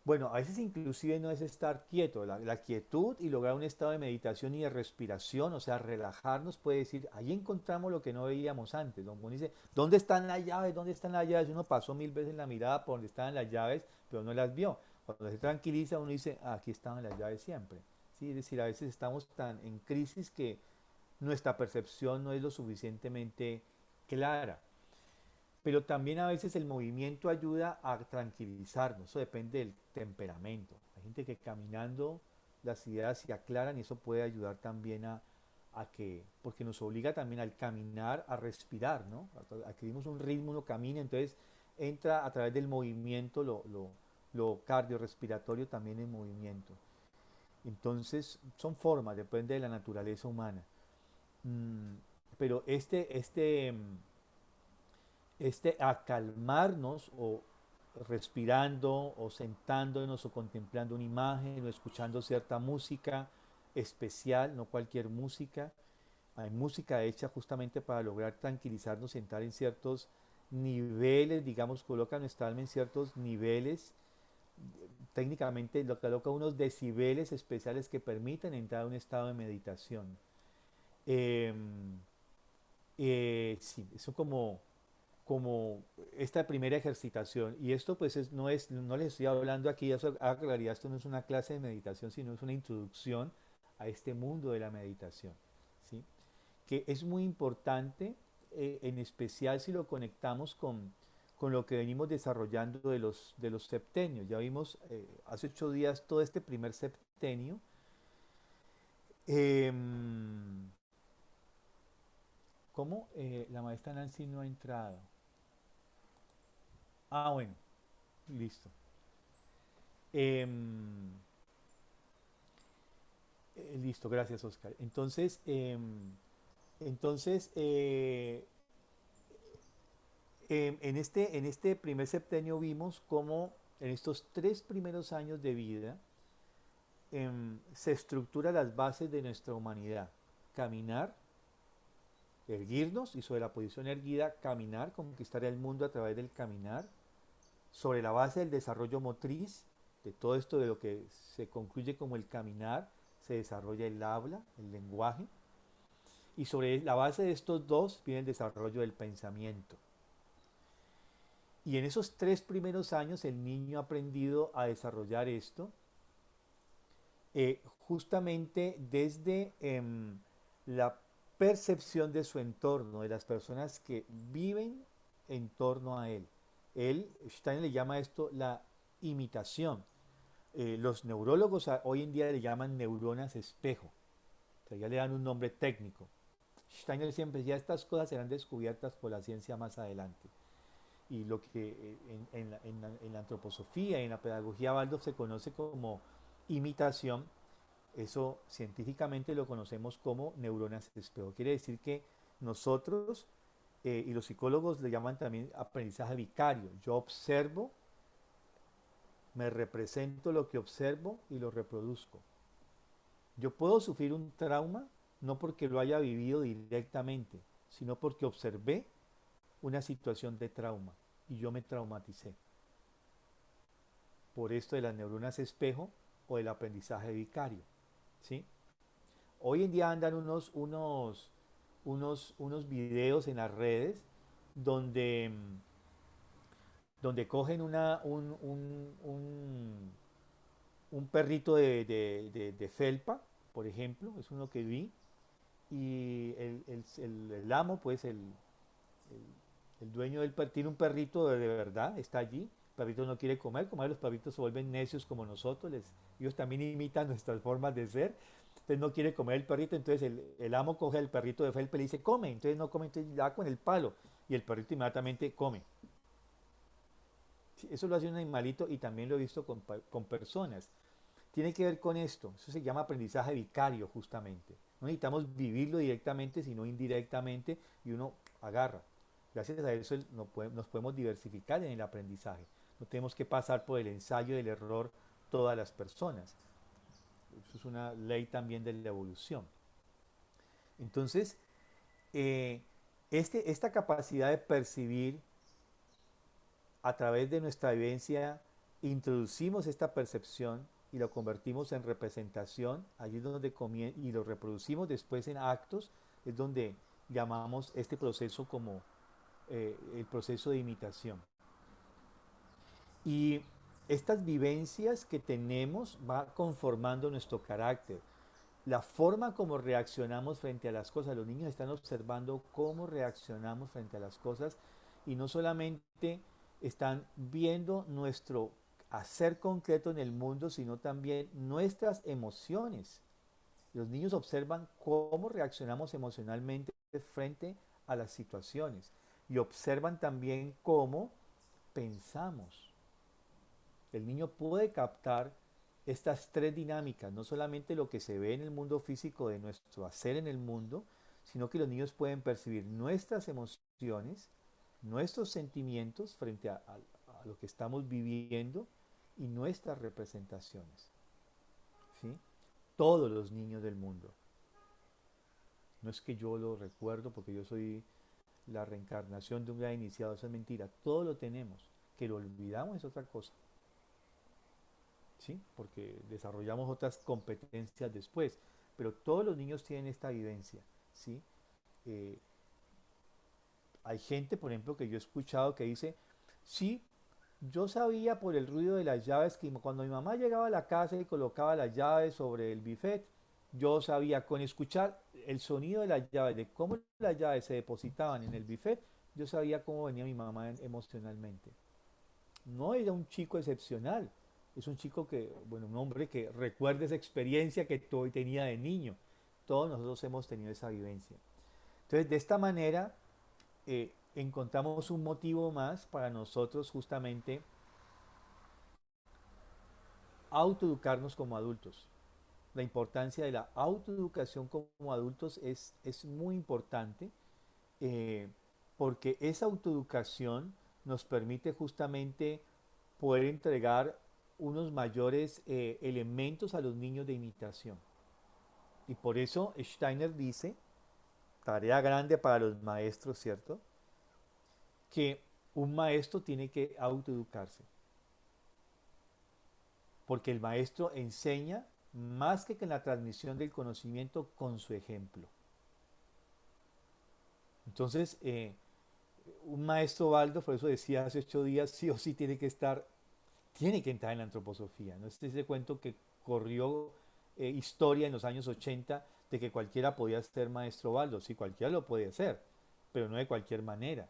bueno, a veces inclusive no es estar quieto. La quietud y lograr un estado de meditación y de respiración, o sea, relajarnos, puede decir, ahí encontramos lo que no veíamos antes. Don Juan dice, ¿dónde están las llaves? ¿Dónde están las llaves? Uno pasó mil veces la mirada por donde estaban las llaves, pero no las vio. Cuando se tranquiliza, uno dice, "Ah, aquí estaban las llaves siempre". ¿Sí? Es decir, a veces estamos tan en crisis que nuestra percepción no es lo suficientemente clara. Pero también a veces el movimiento ayuda a tranquilizarnos, eso depende del temperamento. Hay gente que caminando las ideas se aclaran y eso puede ayudar también a que, porque nos obliga también al caminar a respirar, ¿no? A que dimos un ritmo, uno camina, entonces entra a través del movimiento lo cardiorrespiratorio también en movimiento. Entonces son formas, depende de la naturaleza humana. Mm, pero este acalmarnos o respirando o sentándonos o contemplando una imagen o escuchando cierta música especial, no cualquier música. Hay música hecha justamente para lograr tranquilizarnos, entrar en ciertos niveles, digamos, coloca nuestra alma en ciertos niveles, técnicamente lo coloca unos decibeles especiales que permiten entrar a un estado de meditación. Eh, sí, eso como esta primera ejercitación. Y esto pues no les estoy hablando aquí, eso, a claridad, esto no es una clase de meditación, sino es una introducción a este mundo de la meditación, ¿sí? Que es muy importante, en especial si lo conectamos con lo que venimos desarrollando de los septenios. Ya vimos hace 8 días todo este primer septenio. Em, ¿Cómo? La maestra Nancy no ha entrado. Ah, bueno, listo. Em, Listo, gracias Oscar. Entonces en este primer septenio vimos cómo en estos 3 primeros años de vida se estructura las bases de nuestra humanidad. Caminar, erguirnos y sobre la posición erguida, caminar, conquistar el mundo a través del caminar, sobre la base del desarrollo motriz, de todo esto de lo que se concluye como el caminar, se desarrolla el habla, el lenguaje, y sobre la base de estos dos viene el desarrollo del pensamiento. Y en esos 3 primeros años el niño ha aprendido a desarrollar esto, justamente desde la percepción de su entorno, de las personas que viven en torno a él. Steiner le llama esto la imitación. Los neurólogos hoy en día le llaman neuronas espejo, o sea, ya le dan un nombre técnico. Steiner siempre decía, estas cosas serán descubiertas por la ciencia más adelante. Y lo que en la antroposofía y en la pedagogía Waldorf se conoce como imitación, eso científicamente lo conocemos como neuronas espejo. Quiere decir que nosotros, y los psicólogos le llaman también aprendizaje vicario. Yo observo, me represento lo que observo y lo reproduzco. Yo puedo sufrir un trauma no porque lo haya vivido directamente, sino porque observé una situación de trauma y yo me traumaticé. Por esto de las neuronas espejo o el aprendizaje vicario. ¿Sí? Hoy en día andan unos videos en las redes donde, donde cogen un perrito de felpa, por ejemplo, es uno que vi, y el amo, pues el dueño del perrito, tiene un perrito de verdad, está allí, el perrito no quiere comer, como los perritos se vuelven necios como nosotros, ellos también imitan nuestras formas de ser, entonces no quiere comer el perrito, entonces el amo coge el perrito de felpa y le dice, come, entonces no come, entonces da con el palo, y el perrito inmediatamente come. Sí, eso lo hace un animalito y también lo he visto con personas. Tiene que ver con esto, eso se llama aprendizaje vicario justamente. No necesitamos vivirlo directamente, sino indirectamente, y uno agarra. Gracias a eso nos podemos diversificar en el aprendizaje. No tenemos que pasar por el ensayo del error todas las personas. Eso es una ley también de la evolución. Entonces, eh, esta capacidad de percibir a través de nuestra vivencia, introducimos esta percepción y lo convertimos en representación, allí es donde y lo reproducimos después en actos, es donde llamamos este proceso como el proceso de imitación. Y estas vivencias que tenemos va conformando nuestro carácter. La forma como reaccionamos frente a las cosas, los niños están observando cómo reaccionamos frente a las cosas y no solamente están viendo nuestro hacer concreto en el mundo, sino también nuestras emociones. Los niños observan cómo reaccionamos emocionalmente frente a las situaciones y observan también cómo pensamos. El niño puede captar estas tres dinámicas, no solamente lo que se ve en el mundo físico de nuestro hacer en el mundo, sino que los niños pueden percibir nuestras emociones, nuestros sentimientos frente a lo que estamos viviendo y nuestras representaciones. ¿Sí? Todos los niños del mundo. No es que yo lo recuerdo porque yo soy la reencarnación de un gran iniciado, eso es mentira. Todo lo tenemos. Que lo olvidamos es otra cosa. ¿Sí? Porque desarrollamos otras competencias después. Pero todos los niños tienen esta vivencia. ¿Sí? Eh, Hay gente, por ejemplo, que yo he escuchado que dice, sí, yo sabía por el ruido de las llaves que cuando mi mamá llegaba a la casa y colocaba las llaves sobre el buffet, yo sabía con escuchar el sonido de las llaves, de cómo las llaves se depositaban en el buffet, yo sabía cómo venía mi mamá emocionalmente. No era un chico excepcional, es un chico que, bueno, un hombre que recuerda esa experiencia que hoy tenía de niño. Todos nosotros hemos tenido esa vivencia. Entonces, de esta manera, encontramos un motivo más para nosotros justamente autoeducarnos como adultos. La importancia de la autoeducación como adultos es muy importante eh, porque esa autoeducación nos permite justamente poder entregar unos mayores elementos a los niños de imitación. Y por eso Steiner dice, tarea grande para los maestros, ¿cierto? Que un maestro tiene que autoeducarse. Porque el maestro enseña más que en la transmisión del conocimiento con su ejemplo. Entonces, un maestro Baldo, por eso decía hace 8 días, sí o sí tiene que entrar en la antroposofía. ¿No? Este es ese cuento que corrió historia en los años 80 de que cualquiera podía ser maestro Baldo. Sí, cualquiera lo puede ser, pero no de cualquier manera.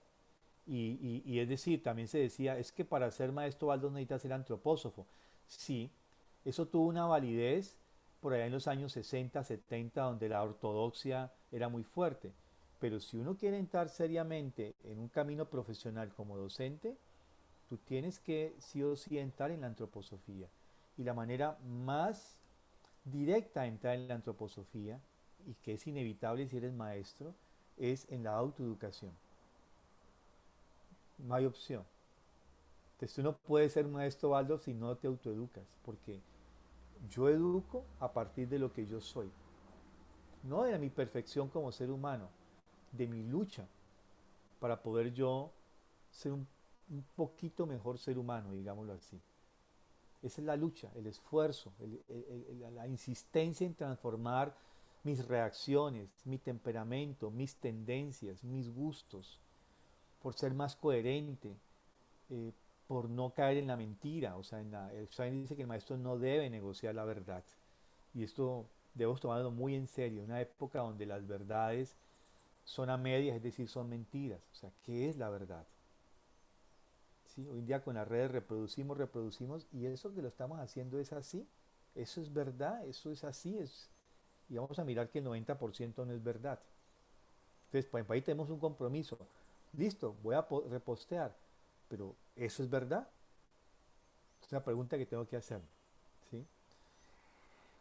Y es decir, también se decía, es que para ser maestro Baldo necesita ser antropósofo. Sí, eso tuvo una validez por allá en los años 60, 70, donde la ortodoxia era muy fuerte. Pero si uno quiere entrar seriamente en un camino profesional como docente, tú tienes que sí o sí entrar en la antroposofía. Y la manera más directa de entrar en la antroposofía, y que es inevitable si eres maestro, es en la autoeducación. No hay opción. Entonces tú no puedes ser maestro Baldo si no te autoeducas, porque yo educo a partir de lo que yo soy, no de mi perfección como ser humano, de mi lucha para poder yo ser un poquito mejor ser humano, digámoslo así. Esa es la lucha, el esfuerzo, la insistencia en transformar mis reacciones, mi temperamento, mis tendencias, mis gustos, por ser más coherente, eh, por no caer en la mentira. O sea, Stein dice que el maestro no debe negociar la verdad. Y esto debemos tomarlo muy en serio, una época donde las verdades son a medias, es decir, son mentiras. O sea, ¿qué es la verdad? ¿Sí? Hoy en día con las redes reproducimos, reproducimos, y eso que lo estamos haciendo es así. Eso es verdad, eso es así. Y vamos a mirar que el 90% no es verdad. Entonces, por ahí tenemos un compromiso. Listo, voy a repostear, pero ¿eso es verdad? Es una pregunta que tengo que hacer. ¿Sí?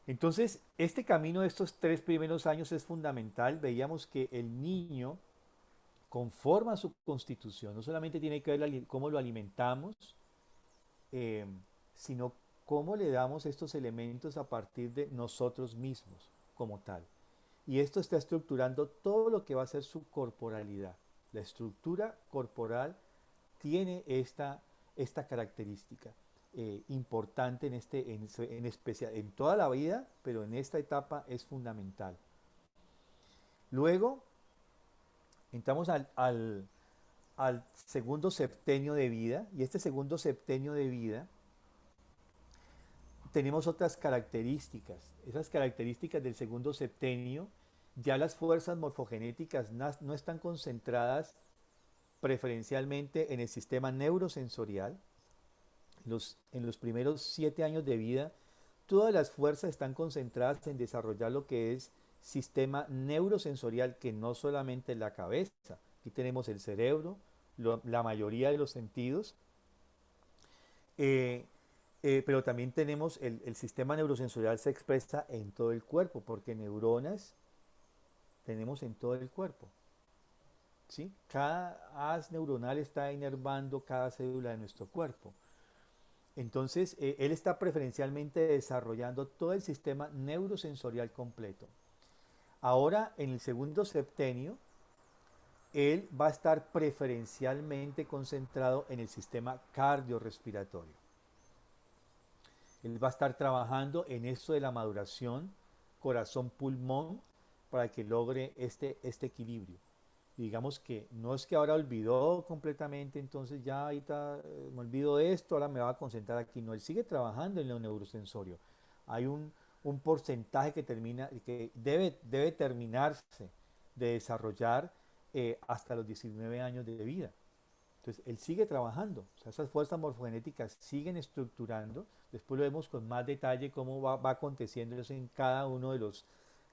Entonces, este camino de estos 3 primeros años es fundamental. Veíamos que el niño conforma su constitución. No solamente tiene que ver cómo lo alimentamos, eh, sino cómo le damos estos elementos a partir de nosotros mismos como tal. Y esto está estructurando todo lo que va a ser su corporalidad. La estructura corporal tiene esta característica importante en especial, en toda la vida, pero en esta etapa es fundamental. Luego entramos al segundo septenio de vida, y este segundo septenio de vida tenemos otras características. Esas características del segundo septenio, ya las fuerzas morfogenéticas no están concentradas preferencialmente en el sistema neurosensorial. En los primeros 7 años de vida, todas las fuerzas están concentradas en desarrollar lo que es sistema neurosensorial, que no solamente la cabeza. Aquí tenemos el cerebro, la mayoría de los sentidos, eh, pero también tenemos el sistema neurosensorial se expresa en todo el cuerpo, porque neuronas tenemos en todo el cuerpo. ¿Sí? Cada haz neuronal está inervando cada célula de nuestro cuerpo. Entonces, él está preferencialmente desarrollando todo el sistema neurosensorial completo. Ahora, en el segundo septenio, él va a estar preferencialmente concentrado en el sistema cardiorrespiratorio. Él va a estar trabajando en esto de la maduración corazón-pulmón para que logre este equilibrio. Digamos que no es que ahora olvidó completamente, entonces ya ahorita me olvido de esto, ahora me va a concentrar aquí. No, él sigue trabajando en lo neurosensorio. Hay un porcentaje que debe terminarse de desarrollar hasta los 19 años de vida. Entonces, él sigue trabajando. O sea, esas fuerzas morfogenéticas siguen estructurando. Después lo vemos con más detalle cómo va aconteciendo eso en cada uno de los...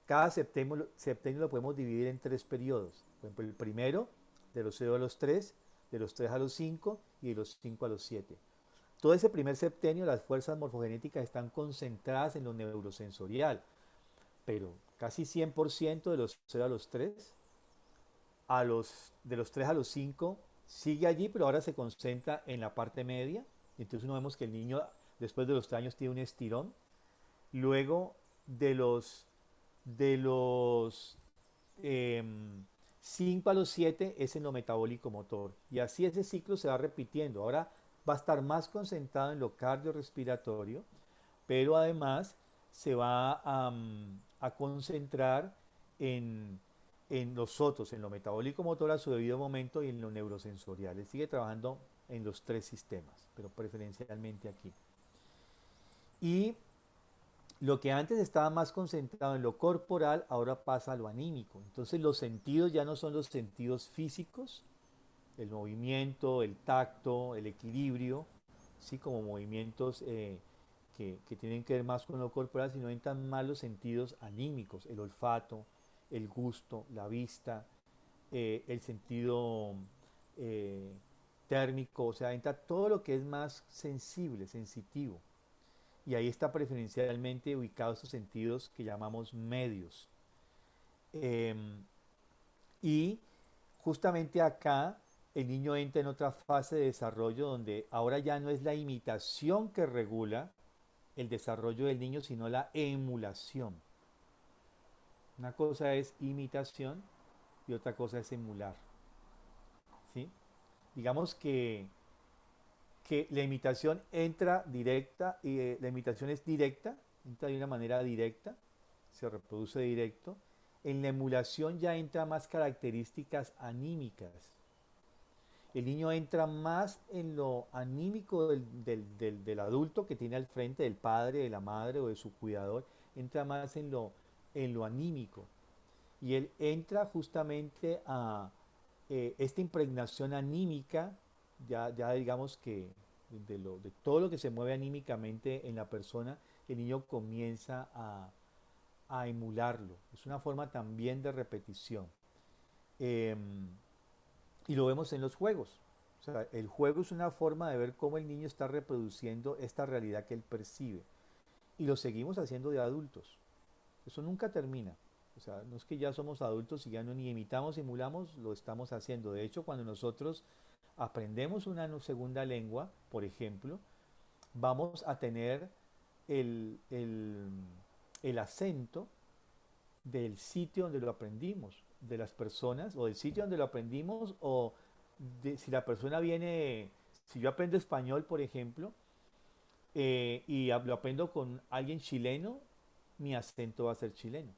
Cada septenio lo podemos dividir en 3 periodos. Por ejemplo, el primero, de los 0 a los 3, de los 3 a los 5 y de los 5 a los 7. Todo ese primer septenio, las fuerzas morfogenéticas están concentradas en lo neurosensorial, pero casi 100% de los 0 a los 3, de los 3 a los 5 sigue allí, pero ahora se concentra en la parte media. Entonces uno vemos que el niño después de los 3 años tiene un estirón. Luego de los 5 a los 7 es en lo metabólico motor. Y así ese ciclo se va repitiendo. Ahora va a estar más concentrado en lo cardiorrespiratorio, pero además se va a concentrar en, en los otros, en lo metabólico motor a su debido momento y en lo neurosensorial. Él sigue trabajando en los 3 sistemas, pero preferencialmente aquí. Y Lo que antes estaba más concentrado en lo corporal, ahora pasa a lo anímico. Entonces los sentidos ya no son los sentidos físicos, el movimiento, el tacto, el equilibrio, ¿sí? Como movimientos que tienen que ver más con lo corporal, sino entran más los sentidos anímicos, el olfato, el gusto, la vista, el sentido eh, térmico, o sea, entra todo lo que es más sensible, sensitivo. Y ahí está preferencialmente ubicados estos sentidos que llamamos medios. Em, y justamente acá el niño entra en otra fase de desarrollo donde ahora ya no es la imitación que regula el desarrollo del niño, sino la emulación. Una cosa es imitación y otra cosa es emular. ¿Sí? Digamos que la imitación entra directa, y la imitación es directa, entra de una manera directa, se reproduce directo. En la emulación ya entra más características anímicas. El niño entra más en lo anímico del adulto que tiene al frente, del padre, de la madre o de su cuidador, entra más en lo anímico. Y él entra justamente a esta impregnación anímica, ya digamos que de todo lo que se mueve anímicamente en la persona, el niño comienza a emularlo. Es una forma también de repetición. Em, y lo vemos en los juegos. O sea, el juego es una forma de ver cómo el niño está reproduciendo esta realidad que él percibe. Y lo seguimos haciendo de adultos. Eso nunca termina. O sea, no es que ya somos adultos y ya no ni imitamos, simulamos, lo estamos haciendo. De hecho, cuando nosotros aprendemos una segunda lengua, por ejemplo, vamos a tener el, el, el acento del sitio donde lo aprendimos, de las personas, o del sitio donde lo aprendimos, o si la persona viene, si yo aprendo español, por ejemplo, y lo aprendo con alguien chileno, mi acento va a ser chileno.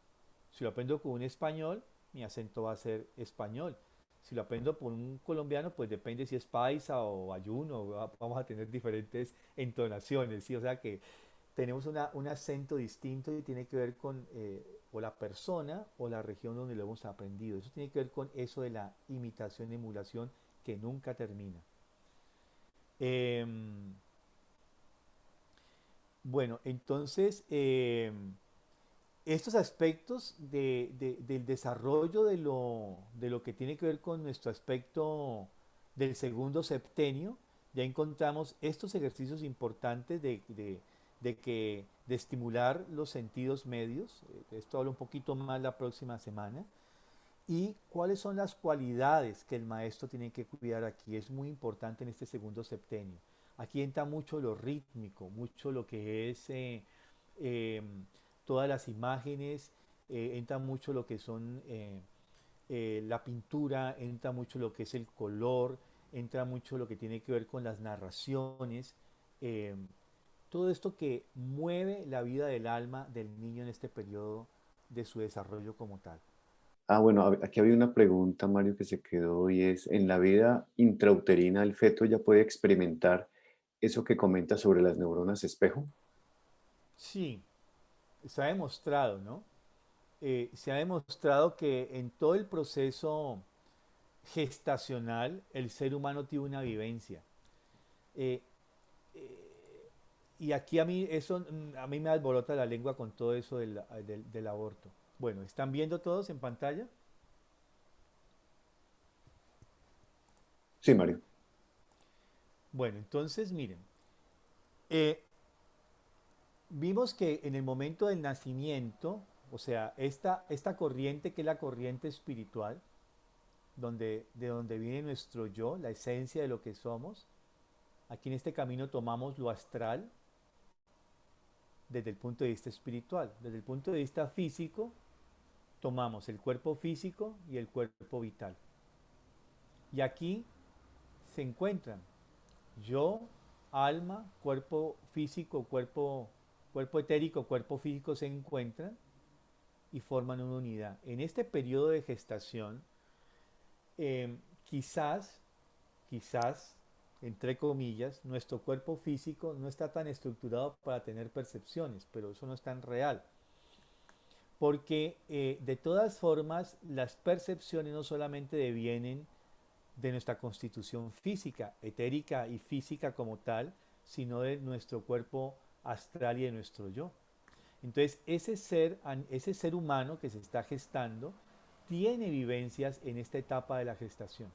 Si lo aprendo con un español, mi acento va a ser español. Si lo aprendo por un colombiano, pues depende si es paisa o ayuno, vamos a tener diferentes entonaciones, ¿sí? O sea que tenemos un acento distinto y tiene que ver con o la persona o la región donde lo hemos aprendido. Eso tiene que ver con eso de la imitación, emulación que nunca termina. Em, bueno, entonces estos aspectos del desarrollo de lo que tiene que ver con nuestro aspecto del segundo septenio, ya encontramos estos ejercicios importantes de estimular los sentidos medios. De esto hablo un poquito más la próxima semana. Y cuáles son las cualidades que el maestro tiene que cuidar aquí. Es muy importante en este segundo septenio. Aquí entra mucho lo rítmico, mucho lo que es eh, todas las imágenes, entra mucho lo que son la pintura, entra mucho lo que es el color, entra mucho lo que tiene que ver con las narraciones, eh, todo esto que mueve la vida del alma del niño en este periodo de su desarrollo como tal. Ah, bueno, aquí había una pregunta, Mario, que se quedó y es, ¿en la vida intrauterina el feto ya puede experimentar eso que comenta sobre las neuronas espejo? Sí, se ha demostrado, ¿no? Se ha demostrado que en todo el proceso gestacional el ser humano tiene una vivencia. Eh, y aquí a mí eso a mí me alborota la lengua con todo eso del aborto. Bueno, ¿están viendo todos en pantalla? Sí, Mario. Bueno, entonces miren, eh, vimos que en el momento del nacimiento, o sea, esta corriente que es la corriente espiritual, de donde viene nuestro yo, la esencia de lo que somos, aquí en este camino tomamos lo astral desde el punto de vista espiritual. Desde el punto de vista físico, tomamos el cuerpo físico y el cuerpo vital. Y aquí se encuentran yo, alma, cuerpo físico, cuerpo etérico, cuerpo físico se encuentran y forman una unidad. En este periodo de gestación, quizás, quizás entre comillas, nuestro cuerpo físico no está tan estructurado para tener percepciones, pero eso no es tan real. Porque de todas formas, las percepciones no solamente devienen de nuestra constitución física, etérica y física como tal, sino de nuestro cuerpo astral y de nuestro yo. Entonces, ese ser humano que se está gestando tiene vivencias en esta etapa de la gestación.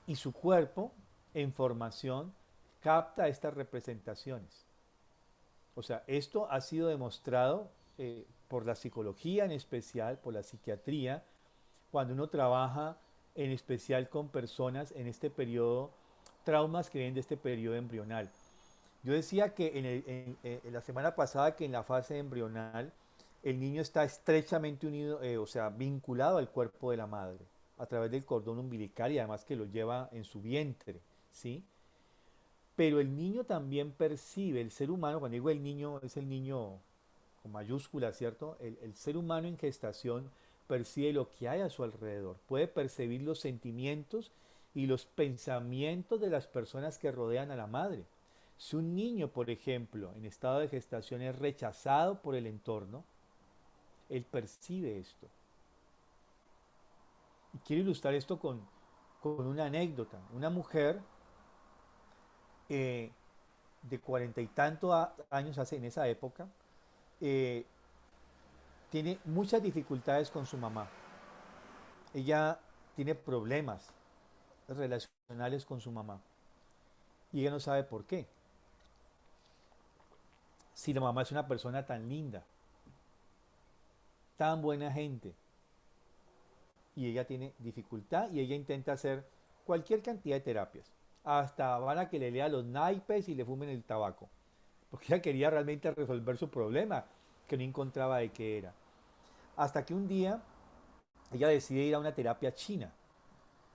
Y su cuerpo, en formación, capta estas representaciones. O sea, esto ha sido demostrado por la psicología en especial, por la psiquiatría, cuando uno trabaja en especial con personas en este periodo, traumas que vienen de este periodo embrional. Yo decía que en la semana pasada que en la fase embrional el niño está estrechamente unido, o sea, vinculado al cuerpo de la madre a través del cordón umbilical y además que lo lleva en su vientre, ¿sí? Pero el niño también percibe, el ser humano, cuando digo el niño, es el niño con mayúscula, ¿cierto? El ser humano en gestación percibe lo que hay a su alrededor, puede percibir los sentimientos y los pensamientos de las personas que rodean a la madre. Si un niño, por ejemplo, en estado de gestación es rechazado por el entorno, él percibe esto. Y quiero ilustrar esto con una anécdota. Una mujer eh, de 40 y tantos años hace en esa época, eh, tiene muchas dificultades con su mamá. Ella tiene problemas relacionales con su mamá y ella no sabe por qué. Si la mamá es una persona tan linda, tan buena gente, y ella tiene dificultad y ella intenta hacer cualquier cantidad de terapias. Hasta van a que le lea los naipes y le fumen el tabaco. Porque ella quería realmente resolver su problema, que no encontraba de qué era. Hasta que un día ella decide ir a una terapia china.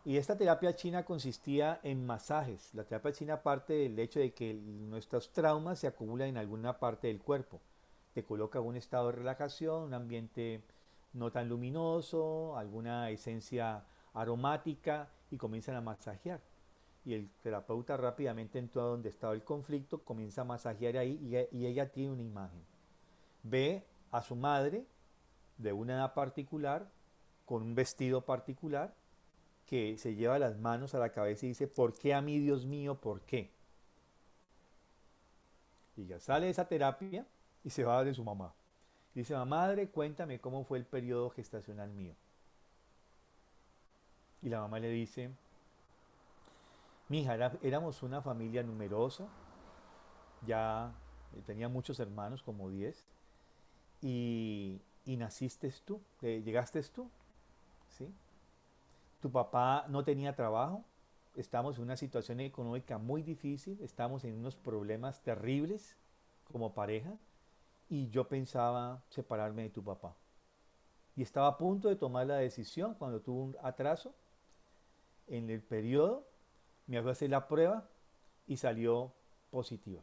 Y esta terapia china consistía en masajes. La terapia china parte del hecho de que nuestros traumas se acumulan en alguna parte del cuerpo. Te coloca en un estado de relajación, un ambiente no tan luminoso, alguna esencia aromática y comienzan a masajear. Y el terapeuta rápidamente entró a donde estaba el conflicto, comienza a masajear ahí y ella tiene una imagen. Ve a su madre de una edad particular, con un vestido particular, que se lleva las manos a la cabeza y dice, ¿por qué a mí, Dios mío, por qué? Y ya sale de esa terapia y se va de su mamá. Dice, madre, cuéntame cómo fue el periodo gestacional mío. Y la mamá le dice, mija, éramos una familia numerosa, ya tenía muchos hermanos, como 10, y naciste tú, llegaste tú, ¿sí? Tu papá no tenía trabajo, estamos en una situación económica muy difícil, estamos en unos problemas terribles como pareja y yo pensaba separarme de tu papá. Y estaba a punto de tomar la decisión cuando tuvo un atraso en el periodo, me fue a hacer la prueba y salió positiva.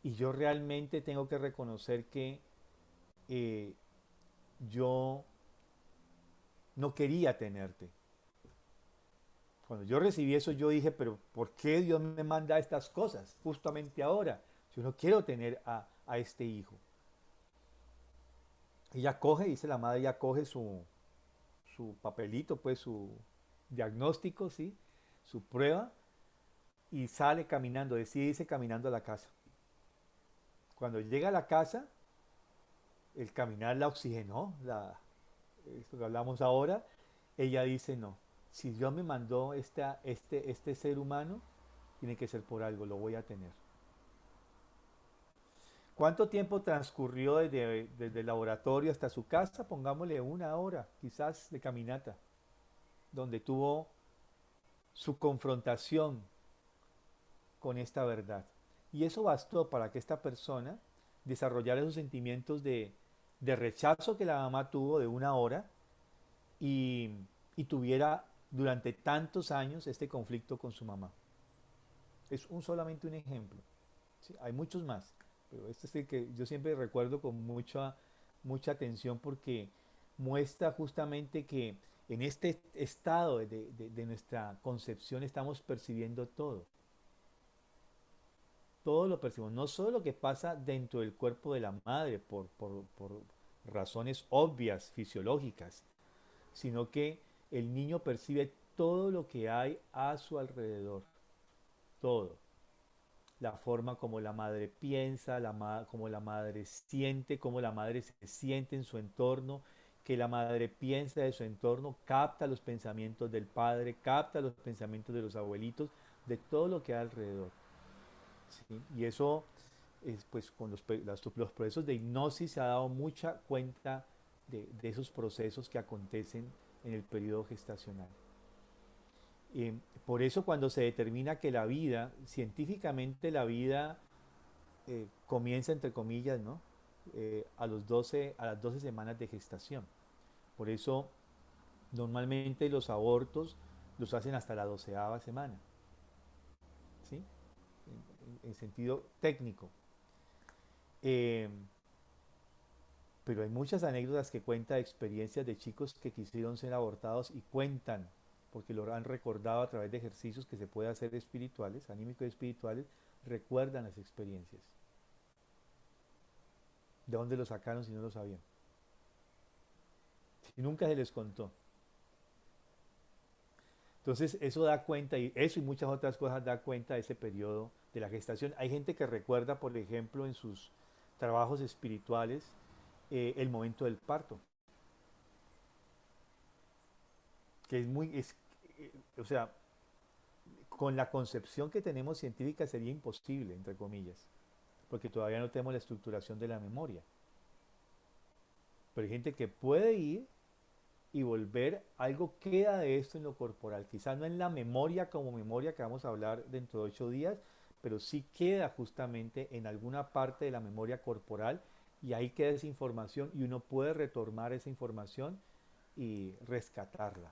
Y yo realmente tengo que reconocer que eh, yo no quería tenerte. Cuando yo recibí eso, yo dije, pero ¿por qué Dios me manda estas cosas justamente ahora? Yo no quiero tener a este hijo. Ella coge, dice la madre, ella coge su papelito, pues su diagnóstico, ¿sí? Su prueba, y sale caminando, decide irse caminando a la casa. Cuando llega a la casa, el caminar la oxigenó, esto que hablamos ahora, ella dice, no, si Dios me mandó este ser humano, tiene que ser por algo, lo voy a tener. ¿Cuánto tiempo transcurrió desde el laboratorio hasta su casa? Pongámosle 1 hora, quizás, de caminata, donde tuvo su confrontación con esta verdad. Y eso bastó para que esta persona desarrollara esos sentimientos de rechazo que la mamá tuvo de 1 hora y, y tuviera durante tantos años este conflicto con su mamá. Es solamente un ejemplo. ¿Sí? Hay muchos más, pero este es el que yo siempre recuerdo con mucha atención porque muestra justamente que en este estado de nuestra concepción estamos percibiendo todo. Todo lo percibimos, no solo lo que pasa dentro del cuerpo de la madre por razones obvias, fisiológicas, sino que el niño percibe todo lo que hay a su alrededor, todo. La forma como la madre piensa, como la madre siente, cómo la madre se siente en su entorno, que la madre piensa de su entorno, capta los pensamientos del padre, capta los pensamientos de los abuelitos, de todo lo que hay alrededor. ¿Sí? Y eso, pues con los procesos de hipnosis se ha dado mucha cuenta de esos procesos que acontecen en el periodo gestacional. Por eso cuando se determina que la vida, científicamente la vida comienza entre comillas, ¿no? A las 12 semanas de gestación. Por eso normalmente los abortos los hacen hasta la 12ª semana, ¿sí? En sentido técnico. Eh, pero hay muchas anécdotas que cuentan experiencias de chicos que quisieron ser abortados y cuentan, porque lo han recordado a través de ejercicios que se puede hacer espirituales, anímicos y espirituales, recuerdan las experiencias. ¿De dónde lo sacaron si no lo sabían? Si nunca se les contó. Entonces eso da cuenta, y eso y muchas otras cosas da cuenta de ese periodo de la gestación. Hay gente que recuerda, por ejemplo, en sus trabajos espirituales, el momento del parto, que es o sea, con la concepción que tenemos científica sería imposible, entre comillas, porque todavía no tenemos la estructuración de la memoria. Pero hay gente que puede ir y volver, algo queda de esto en lo corporal, quizás no en la memoria como memoria que vamos a hablar dentro de 8 días, pero sí queda justamente en alguna parte de la memoria corporal y ahí queda esa información y uno puede retomar esa información y rescatarla.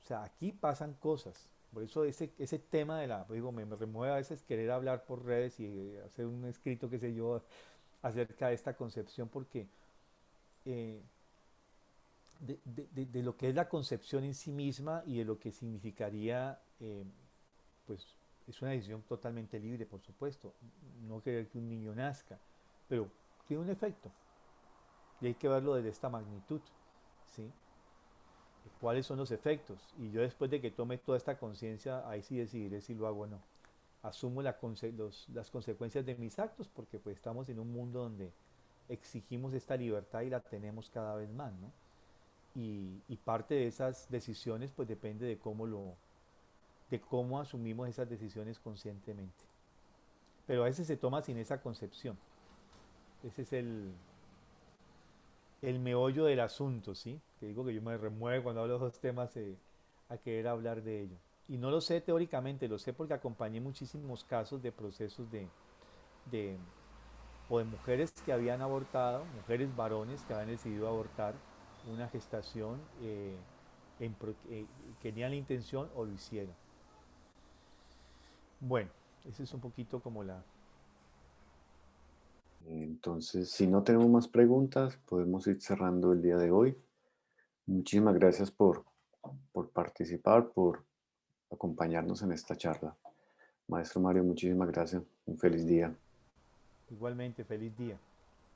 O sea, aquí pasan cosas. Por eso ese tema de digo, me remueve a veces querer hablar por redes y hacer un escrito, qué sé yo, acerca de esta concepción, porque eh, de lo que es la concepción en sí misma y de lo que significaría, pues es una decisión totalmente libre, por supuesto, no querer que un niño nazca, pero tiene un efecto y hay que verlo desde esta magnitud, ¿sí? ¿Cuáles son los efectos? Y yo después de que tome toda esta conciencia, ahí sí decidiré si lo hago o no. Asumo las consecuencias de mis actos porque pues estamos en un mundo donde exigimos esta libertad y la tenemos cada vez más, ¿no? Y parte de esas decisiones pues depende de cómo asumimos esas decisiones conscientemente. Pero a veces se toma sin esa concepción. Ese es el meollo del asunto, ¿sí? Que digo que yo me remueve cuando hablo de esos temas a querer hablar de ello. Y no lo sé teóricamente, lo sé porque acompañé muchísimos casos de procesos de o de mujeres que habían abortado, mujeres varones que habían decidido abortar una gestación, que tenían la intención o lo hicieron. Bueno, eso es un poquito como la... Entonces, si no tenemos más preguntas, podemos ir cerrando el día de hoy. Muchísimas gracias por participar, por acompañarnos en esta charla. Maestro Mario, muchísimas gracias. Un feliz día. Igualmente, feliz día.